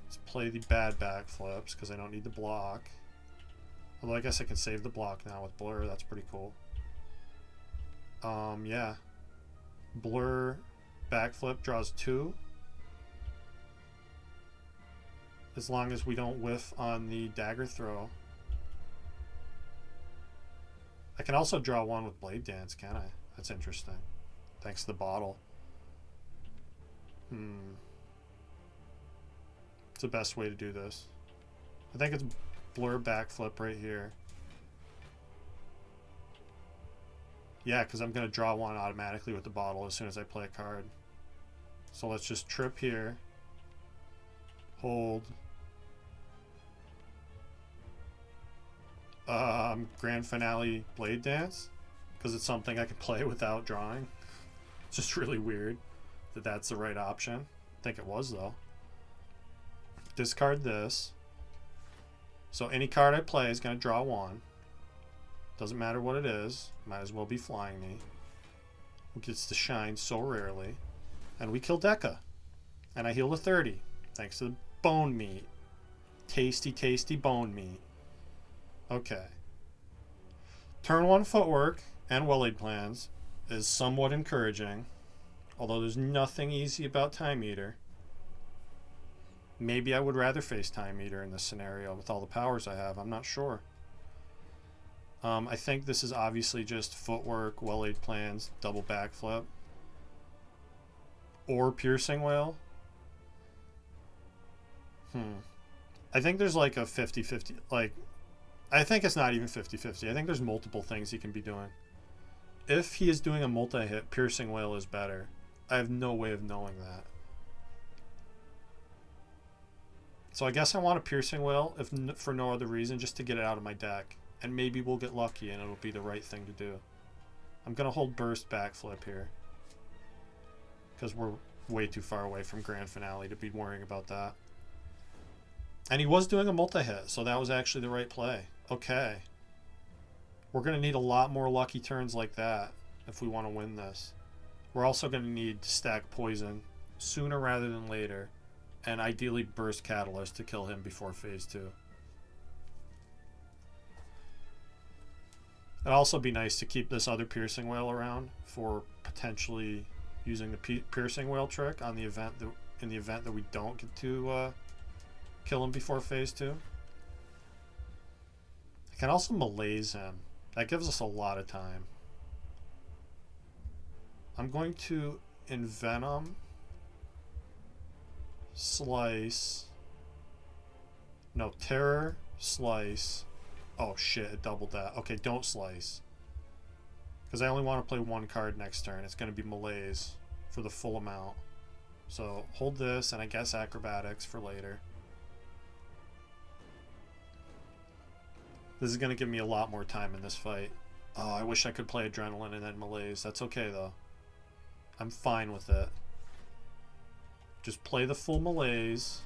Let's play the bad backflips because I don't need to block. Although I guess I can save the block now with blur. That's pretty cool. Yeah. Blur backflip draws 2. As long as we don't whiff on the dagger throw. I can also draw one with blade dance, can I? That's interesting. Thanks to the bottle. It's the best way to do this. I think it's blur backflip right here. Yeah, because I'm going to draw one automatically with the bottle as soon as I play a card. So let's just trip here. Hold. Grand finale blade dance. Because it's something I can play without drawing. It's just really weird that that's the right option. I think it was though. Discard this. So any card I play is going to draw 1. Doesn't matter what it is. Might as well be flying me. who gets to shine so rarely. And we kill Deca. And I heal to 30, thanks to the bone meat. Tasty, tasty bone meat. Okay. Turn 1 footwork and well-laid plans is somewhat encouraging, although there's nothing easy about Time Eater. Maybe I would rather face Time Eater in this scenario with all the powers I have. I'm not sure. I think this is obviously just footwork, well-laid plans, double backflip, or piercing whale. I think there's like a 50-50. Like, I think it's not even 50-50. I think there's multiple things he can be doing. If he is doing a multi-hit, piercing whale is better. I have no way of knowing that. So I guess I want a piercing whale, if for no other reason, just to get it out of my deck. And maybe we'll get lucky and it'll be the right thing to do. I'm going to hold burst backflip here, because we're way too far away from grand finale to be worrying about that. And he was doing a multi-hit, so that was actually the right play. Okay. We're going to need a lot more lucky turns like that if we want to win this. We're also going to need to stack poison sooner rather than later, and ideally burst catalyst to kill him before phase 2. It'd also be nice to keep this other piercing whale around for potentially using the piercing whale trick on the event that, in the event that we don't get to kill him before phase 2. I can also malaise him. That gives us a lot of time. I'm going to envenom, slice, no, terror, slice. Oh shit, it doubled that. Okay, don't slice, because I only want to play 1 card next turn. It's going to be malaise for the full amount. So hold this, and I guess acrobatics for later. This is going to give me a lot more time in this fight. Oh, I wish I could play adrenaline and then malaise. That's okay though. I'm fine with it. Just play the full malaise,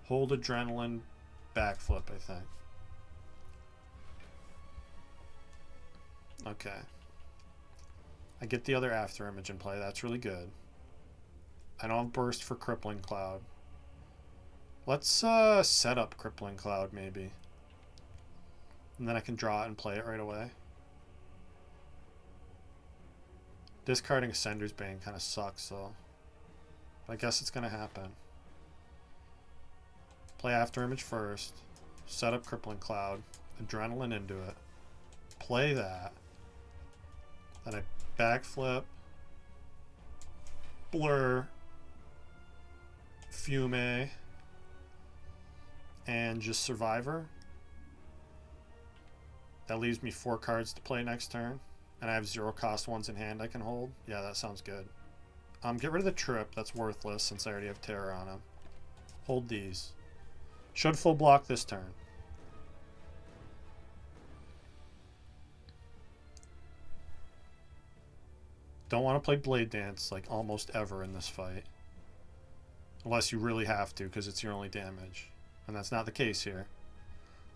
hold adrenaline, backflip, I think. Okay. I get the other after image in play. That's really good. I don't have burst for Crippling Cloud. Let's set up Crippling Cloud maybe. And then I can draw it and play it right away. Discarding Ascender's Bane kind of sucks though. But I guess it's going to happen. Play after image first. Set up Crippling Cloud. Adrenaline into it. Play that. Then I backflip. Blur. Fume. And just Survivor. That leaves me 4 cards to play next turn. And I have 0 cost ones in hand I can hold. Yeah, that sounds good. Get rid of the trip. That's worthless since I already have terror on him. Hold these. Should full block this turn. Don't want to play Blade Dance like almost ever in this fight. Unless you really have to, because it's your only damage. And that's not the case here.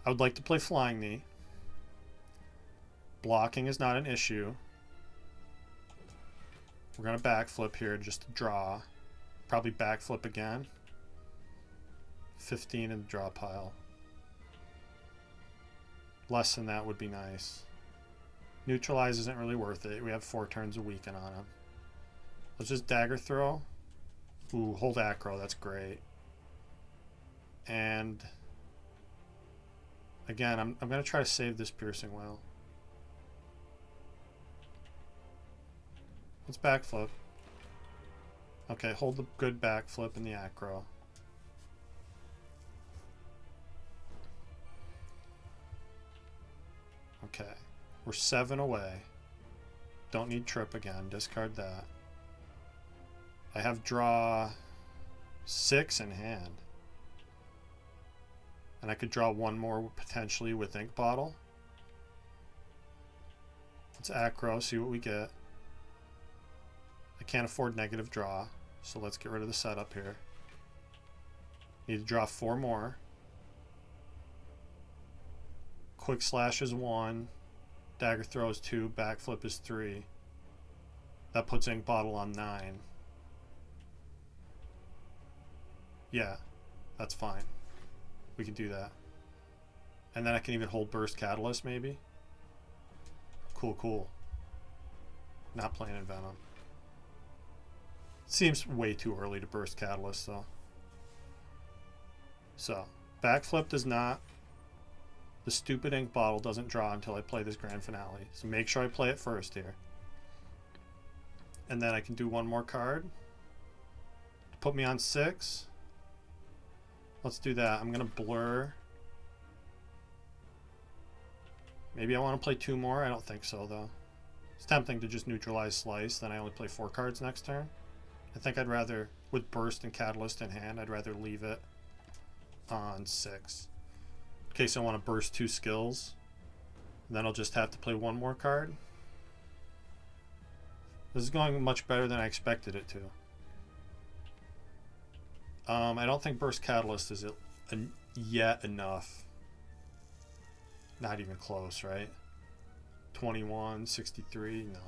I would like to play Flying Knee. Blocking is not an issue. We're going to backflip here just to draw. Probably backflip again. 15 in the draw pile. Less than that would be nice. Neutralize isn't really worth it. We have 4 turns a weekend on him. Let's just dagger throw. Ooh, hold acro. That's great. And again, I'm going to try to save this piercing whale. Let's backflip. Okay, hold the good backflip in the acro. Okay, we're 7 away. Don't need trip again. Discard that. I have draw 6 in hand. And I could draw 1 more potentially with Ink Bottle. Let's acro, see what we get. I can't afford negative draw, so let's get rid of the setup here. Need to draw 4 more. Quick Slash is 1. Dagger Throw is 2. Backflip is 3. That puts ink bottle on 9. Yeah, that's fine. We can do that. And then I can even hold burst catalyst maybe. Cool, cool. Not playing in Venom. Seems way too early to burst catalyst though. So, backflip does not. The stupid ink bottle doesn't draw until I play this grand finale. So make sure I play it first here. And then I can do one more card to put me on 6. Let's do that. I'm going to blur. Maybe I want to play 2 more. I don't think so, though. It's tempting to just neutralize Slice. Then I only play 4 cards next turn. I think I'd rather, with Burst and Catalyst in hand, I'd rather leave it on 6. In case I want to burst 2 skills. And then I'll just have to play 1 more card. This is going much better than I expected it to. I don't think Burst Catalyst is yet enough. Not even close, right? 21, 63, no.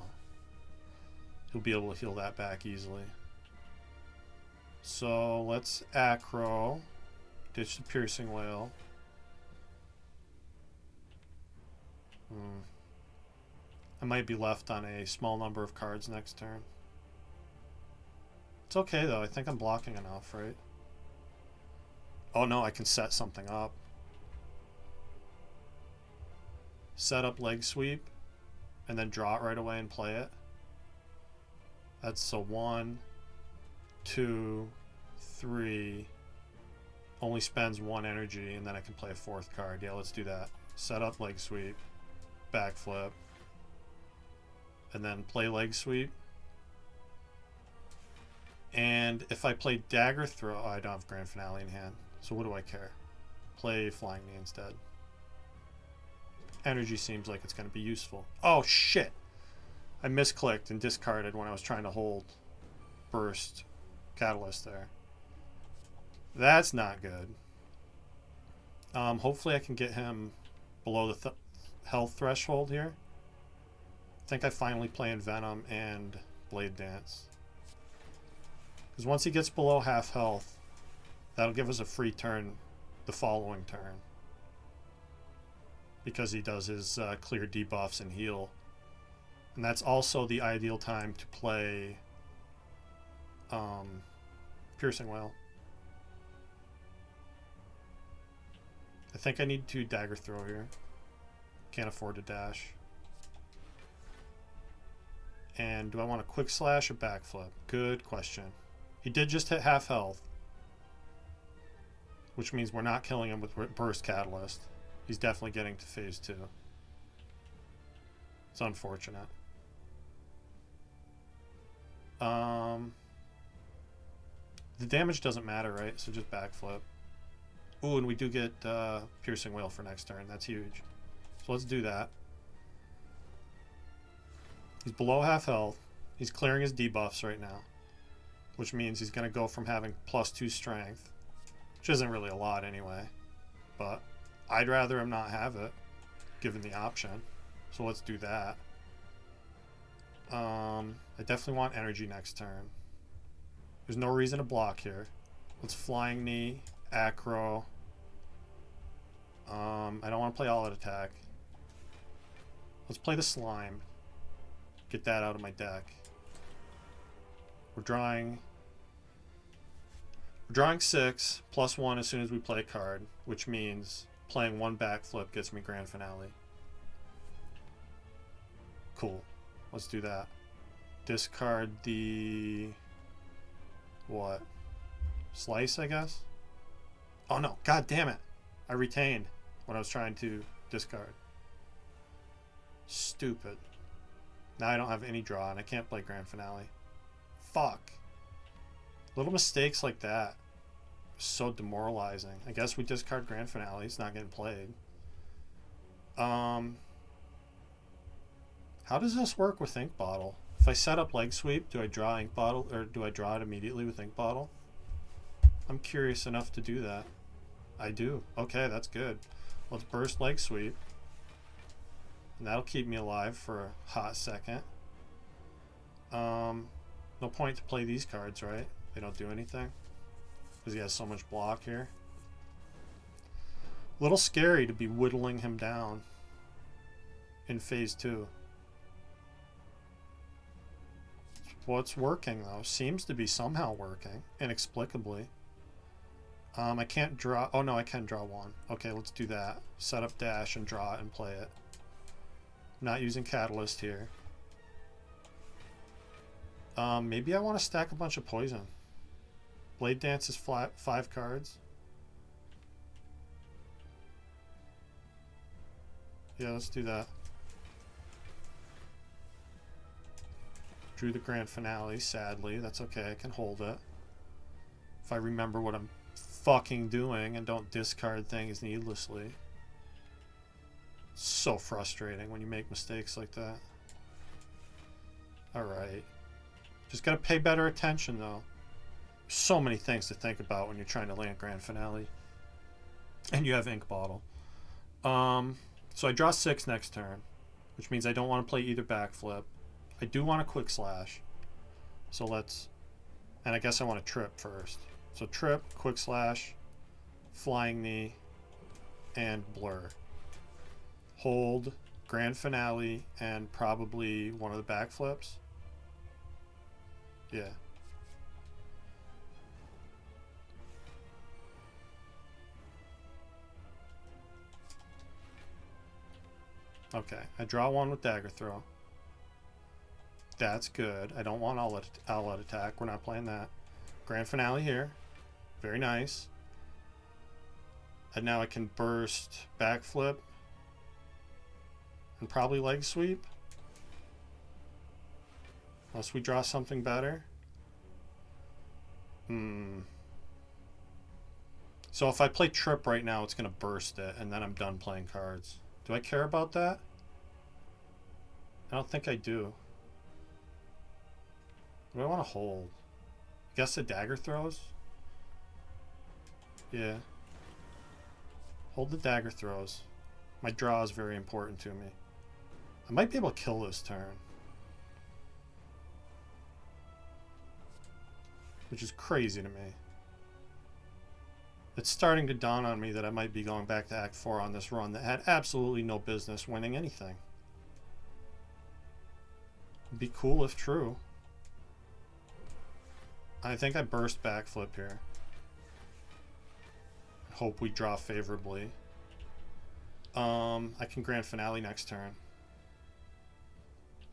He'll be able to heal that back easily. So let's Acro. Ditch the Piercing Wail. I might be left on a small number of cards next turn. It's okay though, I think I'm blocking enough, right? Oh no, I can set something up. Set up leg sweep, and then draw it right away and play it. That's a 1, 2, 3. Only spends 1 energy, and then I can play a 4th card. Yeah, let's do that. Set up leg sweep, backflip, and then play leg sweep. And if I play dagger throw, oh, I don't have grand finale in hand. So what do I care? Play flying knee instead. Energy seems like it's going to be useful. Oh shit! I misclicked and discarded when I was trying to hold burst catalyst there. That's not good. Hopefully I can get him below the health threshold here. I think I finally play in Venom and Blade Dance. Because once he gets below half health, that'll give us a free turn the following turn. Because he does his clear debuffs and heal. And that's also the ideal time to play Piercing Wail. I think I need to dagger throw here. Can't afford to dash. And do I want a quick slash or backflip? Good question. He did just hit half health, which means we're not killing him with burst catalyst. He's definitely getting to phase 2. It's unfortunate. The damage doesn't matter, right? So just backflip. Ooh, and we do get Piercing Wail for next turn. That's huge. So let's do that. He's below half health. He's clearing his debuffs right now, which means he's going to go from having +2 strength, which isn't really a lot anyway, but I'd rather him not have it, given the option. So let's do that. I definitely want energy next turn. There's no reason to block here. Let's Flying Knee, Acro. I don't want to play all out attack. Let's play the Slime. Get that out of my deck. We're drawing 6 +1 as soon as we play a card, which means playing 1 backflip gets me grand finale. Cool. Let's do that. Discard the what? Slice, I guess? Oh no, god damn it. I retained when I was trying to discard. Stupid. Now I don't have any draw and I can't play grand finale. Fuck. Little mistakes like that. So demoralizing. I guess we discard grand finale. It's not getting played. How does this work with Ink Bottle? If I set up leg sweep, do I draw Ink Bottle or do I draw it immediately with Ink Bottle? I'm curious enough to do that. I do. Okay, that's good. Let's burst leg sweep. And that'll keep me alive for a hot second. No point to play these cards, right? They don't do anything because he has so much block here. A little scary to be whittling him down in phase 2. What's working though seems to be somehow working inexplicably. I can't draw. Oh no, I can draw one. Okay, let's do that. Set up dash and draw it and play it. Not using catalyst here. Maybe I want to stack a bunch of poison. Blade Dance is 5 cards. Yeah, let's do that. Drew the grand finale, sadly. That's okay, I can hold it. If I remember what I'm fucking doing and don't discard things needlessly. So frustrating when you make mistakes like that. Alright. Just gotta pay better attention though. So many things to think about when you're trying to land grand finale. And you have ink bottle. So I draw 6 next turn, which means I don't want to play either backflip. I do want a quick slash. So let's, and I guess I want to trip first. So trip, quick slash, flying knee, and blur. Hold, grand finale, and probably one of the backflips. Yeah. Okay, I draw one with dagger throw. That's good. I don't want outlet attack. We're not playing that. Grand finale here. Very nice. And now I can burst backflip and probably leg sweep. Unless we draw something better. So if I play trip right now, it's going to burst it, and then I'm done playing cards. Do I care about that? I don't think I do. What do I want to hold? I guess the dagger throws? Yeah. Hold the dagger throws. My draw is very important to me. I might be able to kill this turn. Which is crazy to me. It's starting to dawn on me that I might be going back to Act 4 on this run that had absolutely no business winning anything. It'd be cool if true. I think I burst backflip here. Hope we draw favorably. I can grand finale next turn.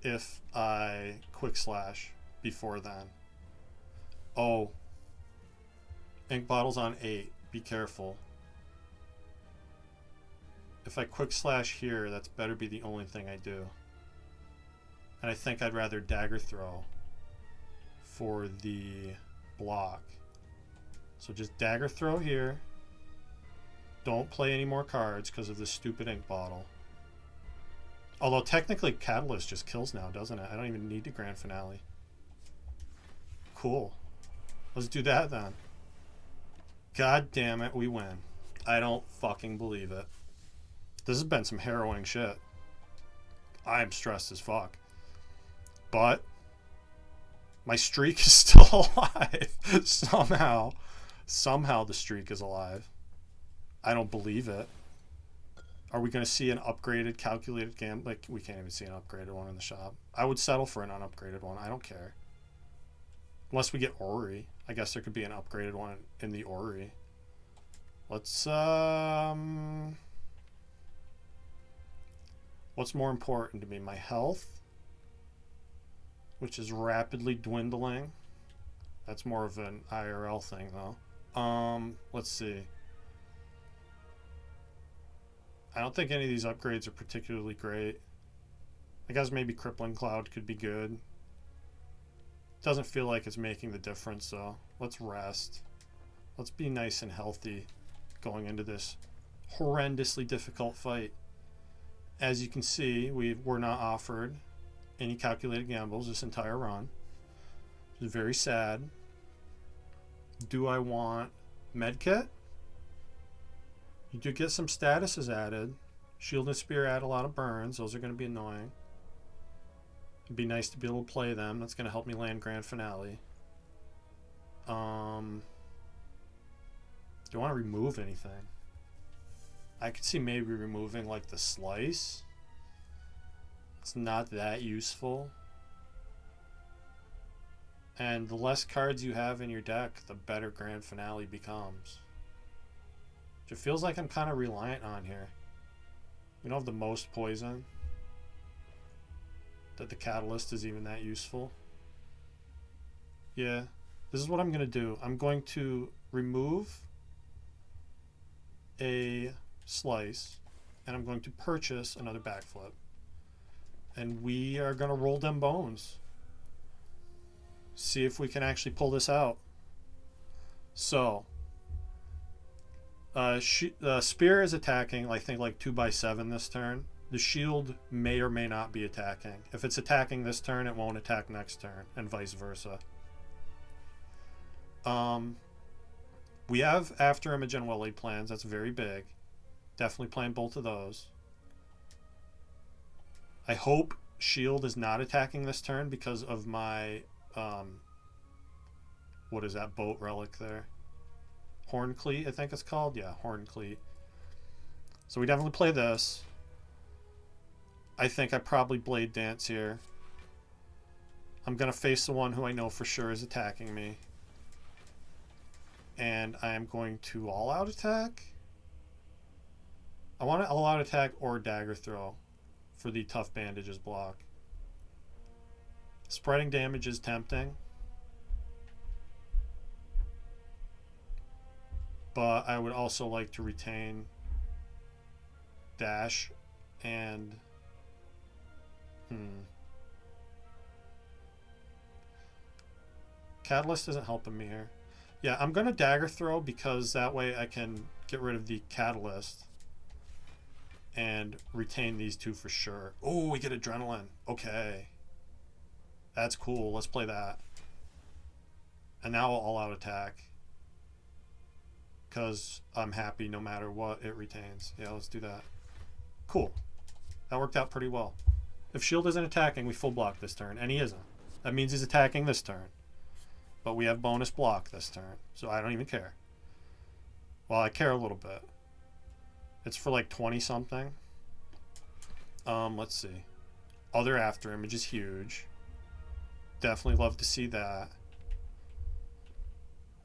If I quick slash before then. Oh. Ink bottle's on 8. Be careful. If I quick slash here, that's better be the only thing I do. And I think I'd rather dagger throw for the block. So just dagger throw here. Don't play any more cards because of this stupid ink bottle. Although technically Catalyst just kills now, doesn't it? I don't even need to grand finale. Cool. Let's do that then. God damn it, we win. I don't fucking believe it. This has been some harrowing shit. I'm stressed as fuck. But my streak is still alive. Somehow the streak is alive. I don't believe it. Are we going to see an upgraded calculated game? Like, we can't even see an upgraded one in the shop. I would settle for an unupgraded one. I don't care. Unless we get Ori. I guess there could be an upgraded one in the Ori. Let's, what's more important to me? My health, which is rapidly dwindling. That's more of an IRL thing, though. Let's see. I don't think any of these upgrades are particularly great. I guess maybe Crippling Cloud could be good. Doesn't feel like it's making the difference, though. Let's rest. Let's be nice and healthy going into this horrendously difficult fight. As you can see, we were not offered any calculated gambles this entire run. It's very sad. Do I want Medkit? You do get some statuses added. Shield and Spear add a lot of burns. Those are going to be annoying. It'd be nice to be able to play them. That's going to help me land Grand Finale. Do you want to remove anything? I could see maybe removing like the Slice. It's not that useful. And the less cards you have in your deck, the better Grand Finale becomes. Which it feels like I'm kind of reliant on here. We don't have the most poison. That the Catalyst is even that useful. Yeah, this is what I'm going to do. I'm going to remove a Slice, and I'm going to purchase another Backflip. And we are going to roll them bones. See if we can actually pull this out. So, Spire is attacking, I think, like 2x7 this turn. The shield may or may not be attacking. If it's attacking this turn, it won't attack next turn, and vice versa. We have After Image and Well Laid Plans. That's very big. Definitely playing both of those. I hope shield is not attacking this turn because of my... what is that boat relic there? Horn Cleat, I think it's called. Yeah, Horn Cleat. So we definitely play this. I think I probably Blade Dance here. I'm going to face the one who I know for sure is attacking me. And I am going to all-out attack. I want to all-out attack or Dagger Throw for the Tough Bandages block. Spreading damage is tempting. But I would also like to retain Dash and... Catalyst isn't helping me here. Yeah, I'm going to Dagger Throw because that way I can get rid of the Catalyst and retain these two for sure. Oh, we get Adrenaline. Okay. That's cool. Let's play that. And now I'll all-out attack. Because I'm happy no matter what it retains. Yeah, let's do that. Cool. That worked out pretty well. If shield isn't attacking, we full block this turn. And he isn't. That means he's attacking this turn. But we have bonus block this turn. So I don't even care. Well, I care a little bit. It's for like 20 something. Let's see. Other After Image is huge. Definitely love to see that.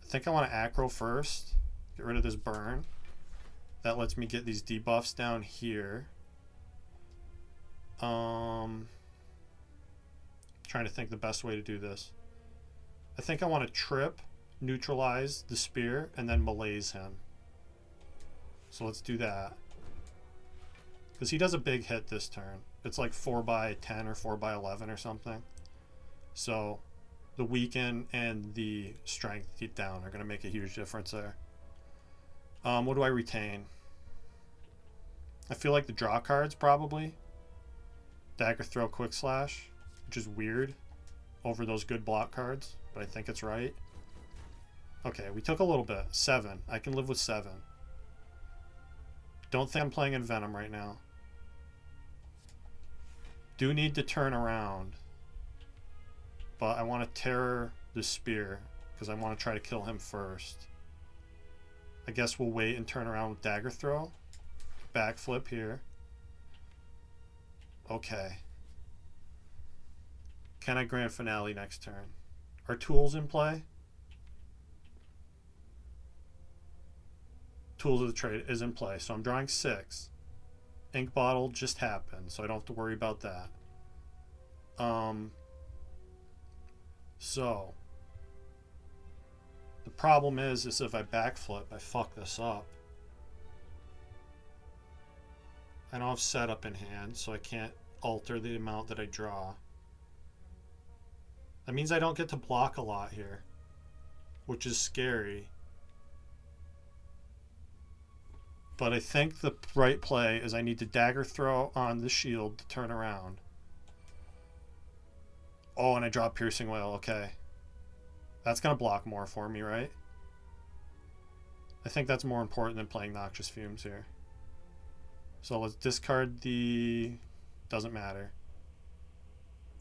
I think I want to Acro first. Get rid of this burn. That lets me get these debuffs down here. Trying to think the best way to do this. I think I want to trip, neutralize the Spear, and then malaise him. So let's do that. Because he does a big hit this turn. It's like 4x10 or 4x11 or something. So the weaken and the strength deep down are going to make a huge difference there. What do I retain? I feel like the draw cards probably. Dagger Throw, Quick Slash, which is weird over those good block cards, but I think it's right. Okay, we took a little bit. 7. I can live with 7. Don't think I'm playing in Venom right now. Do need to turn around. But I want to Terror the Spear because I want to try to kill him first. I guess we'll wait and turn around with Dagger Throw. Backflip here. Okay. Can I Grand Finale next turn? Are tools in play? Tools of the Trade is in play. So I'm drawing 6. Ink Bottle just happened, so I don't have to worry about that. So the problem is if I backflip, I fuck this up. I don't have setup in hand, so I can't alter the amount that I draw. That means I don't get to block a lot here, which is scary. But I think the right play is I need to Dagger Throw on the shield to turn around. Oh, and I draw Piercing Wail. Okay. That's going to block more for me, right? I think that's more important than playing Noxious Fumes here. So let's discard the... Doesn't matter.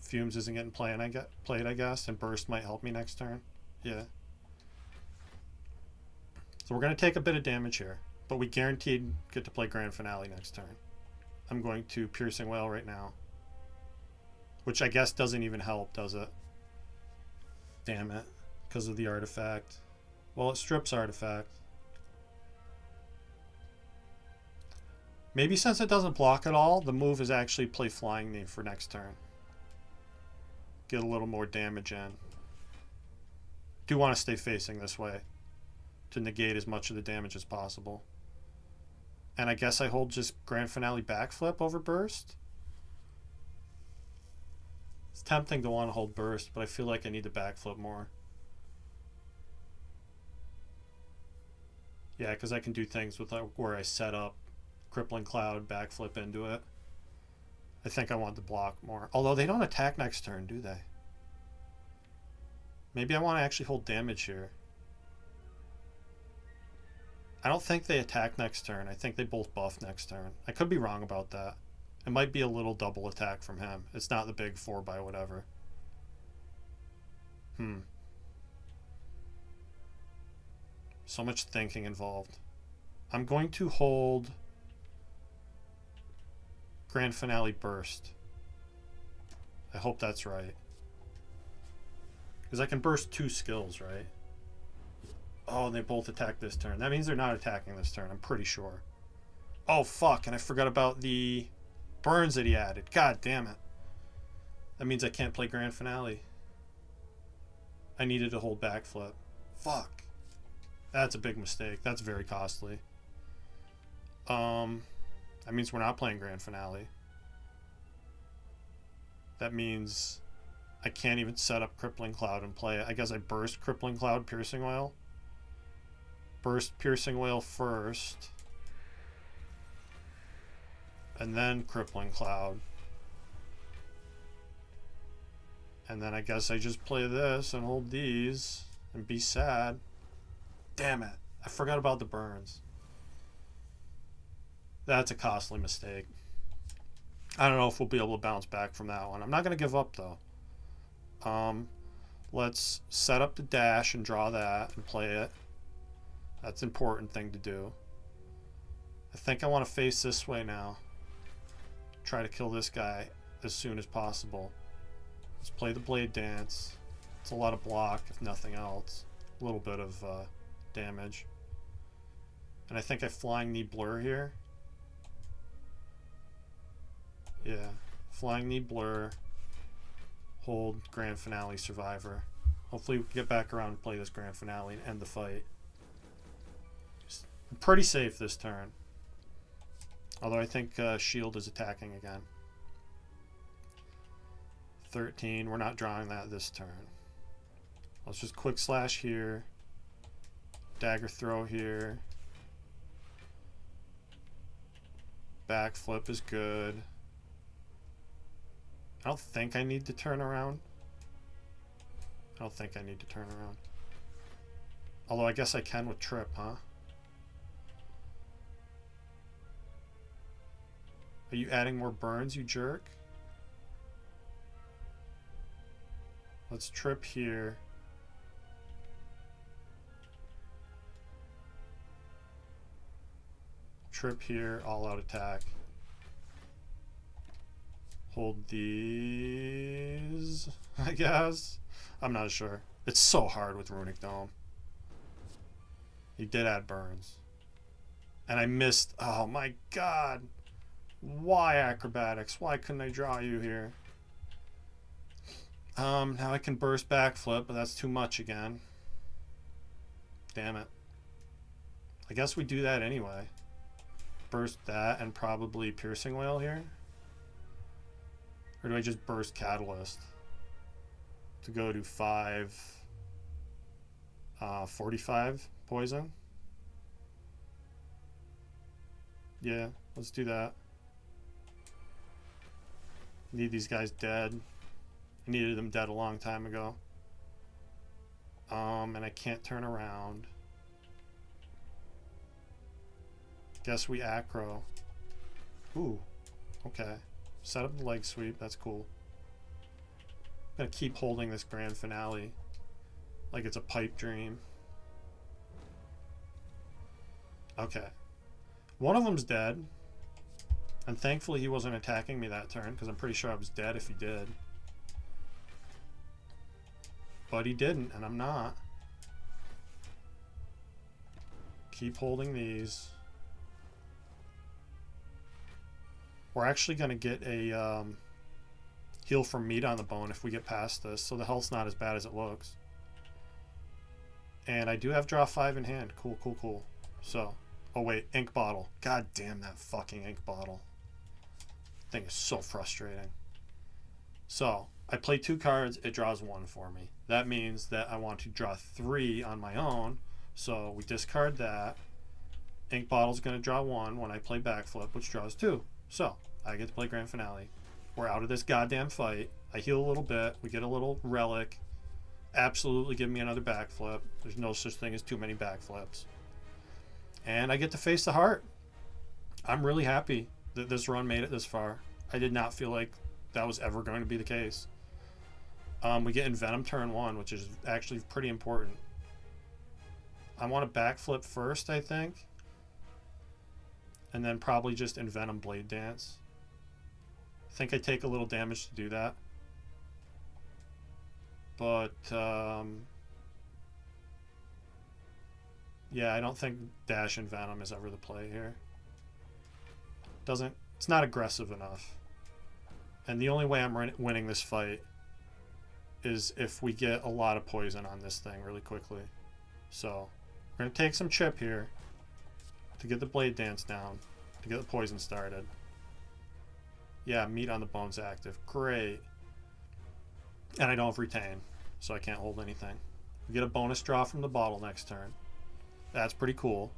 Fumes isn't getting played, I guess, and Burst might help me next turn. Yeah. So we're going to take a bit of damage here, but we guaranteed get to play Grand Finale next turn. I'm going to Piercing Wail right now, which I guess doesn't even help, does it? Damn it, because of the artifact. Well, it strips artifact. Maybe since it doesn't block at all, the move is actually play Flying Knee for next turn. Get a little more damage in. Do want to stay facing this way to negate as much of the damage as possible. And I guess I hold just Grand Finale Backflip over Burst. It's tempting to want to hold Burst, but I feel like I need to backflip more. Yeah, because I can do things with where I set up Crippling Cloud, backflip into it. I think I want to block more. Although they don't attack next turn, do they? Maybe I want to actually hold damage here. I don't think they attack next turn. I think they both buff next turn. I could be wrong about that. It might be a little double attack from him. It's not the big 4 by whatever. So much thinking involved. I'm going to hold Grand Finale Burst. I hope that's right. Because I can burst 2 skills, right? Oh, they both attack this turn. That means they're not attacking this turn, I'm pretty sure. Oh, fuck, and I forgot about the burns that he added. God damn it. That means I can't play Grand Finale. I needed to hold backflip. Fuck. That's a big mistake. That's very costly. That means we're not playing Grand Finale. That means I can't even set up Crippling Cloud and play it. I guess I burst Crippling Cloud, Piercing Wail. Burst Piercing Wail first. And then Crippling Cloud. And then I guess I just play this and hold these and be sad. Damn it. I forgot about the burns. That's a costly mistake. I don't know if we'll be able to bounce back from that one. I'm not going to give up, though. Let's set up the dash and draw that and play it. That's an important thing to do. I think I want to face this way now. Try to kill this guy as soon as possible. Let's play the Blade Dance. It's a lot of block, if nothing else. A little bit of damage. And I think I Flying Knee Blur here. Yeah. Flying Knee Blur. Hold Grand Finale Survivor. Hopefully we can get back around and play this Grand Finale and end the fight. I'm pretty safe this turn. Although I think Shield is attacking again. 13. We're not drawing that this turn. Let's just quick slash here. Dagger throw here. Backflip is good. I don't think I need to turn around. I don't think I need to turn around. Although I guess I can with Trip, huh? Are you adding more burns, you jerk? Let's Trip here. Trip here, all out attack. Hold these, I guess. I'm not sure. It's so hard with Runic Dome. He did add burns. And I missed. Oh my god. Why acrobatics? Why couldn't I draw you here? Now I can burst backflip, but that's too much again. Damn it. I guess we do that anyway. Burst that and probably Piercing Wail here. Or do I just burst Catalyst to go to 45 poison? Yeah, let's do that. Need these guys dead. I needed them dead a long time ago. And I can't turn around. Guess we acro. Ooh, okay. Set up the leg sweep, that's cool. going to keep holding this grand finale like it's a pipe dream. Okay. One of them's dead. And thankfully he wasn't attacking me that turn, because I'm pretty sure I was dead if he did. But he didn't, and I'm not. Keep holding these. We're actually going to get a heal from meat on the bone if we get past this, so the health's not as bad as it looks. And I do have draw 5 in hand. Cool, cool, cool. So, oh wait, ink bottle. God damn that fucking ink bottle. Thing is so frustrating. So, I play 2 cards, it draws 1 for me. That means that I want to draw 3 on my own, so we discard that. Ink bottle's going to draw 1 when I play backflip, which draws 2. So, I get to play grand finale. We're out of this goddamn fight. I heal a little bit. We get a little relic. Absolutely give me another backflip. There's no such thing as too many backflips. And I get to face the heart. I'm really happy that this run made it this far. I did not feel like that was ever going to be the case. We get Envenom turn 1, which is actually pretty important. I want to backflip first, I think. And then probably just Envenom Blade Dance. I think I take a little damage to do that. But, yeah, I don't think Dash and Venom is ever the play here. It's not aggressive enough. And the only way I'm winning this fight is if we get a lot of poison on this thing really quickly. So, we're going to take some chip here to get the Blade Dance down, to get the poison started. Yeah, meat on the bone's active. Great. And I don't have retain, so I can't hold anything. We get a bonus draw from the bottle next turn. That's pretty cool.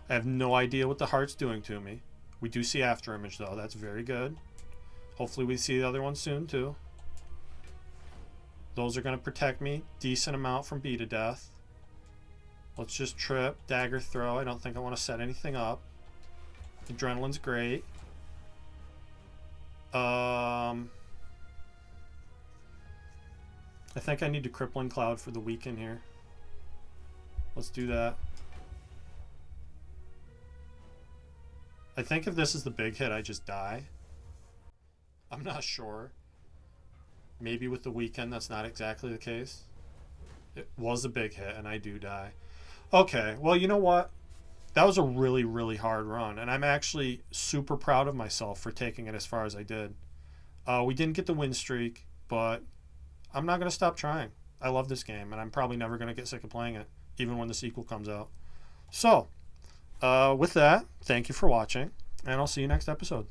I have no idea what the heart's doing to me. We do see after image though. That's very good. Hopefully we see the other one soon too. Those are going to protect me decent amount from beat to death. Let's just trip, dagger throw. I don't think I want to set anything up. Adrenaline's great. I think I need to Crippling Cloud for the weaken here. Let's do that. I think if this is the big hit, I just die. I'm not sure. Maybe with the weekend, that's not exactly the case. It was a big hit, and I do die. Okay, well, you know what? That was a really, really hard run, and I'm actually super proud of myself for taking it as far as I did. We didn't get the win streak, but I'm not going to stop trying. I love this game, and I'm probably never going to get sick of playing it, even when the sequel comes out. So, with that, thank you for watching, and I'll see you next episode.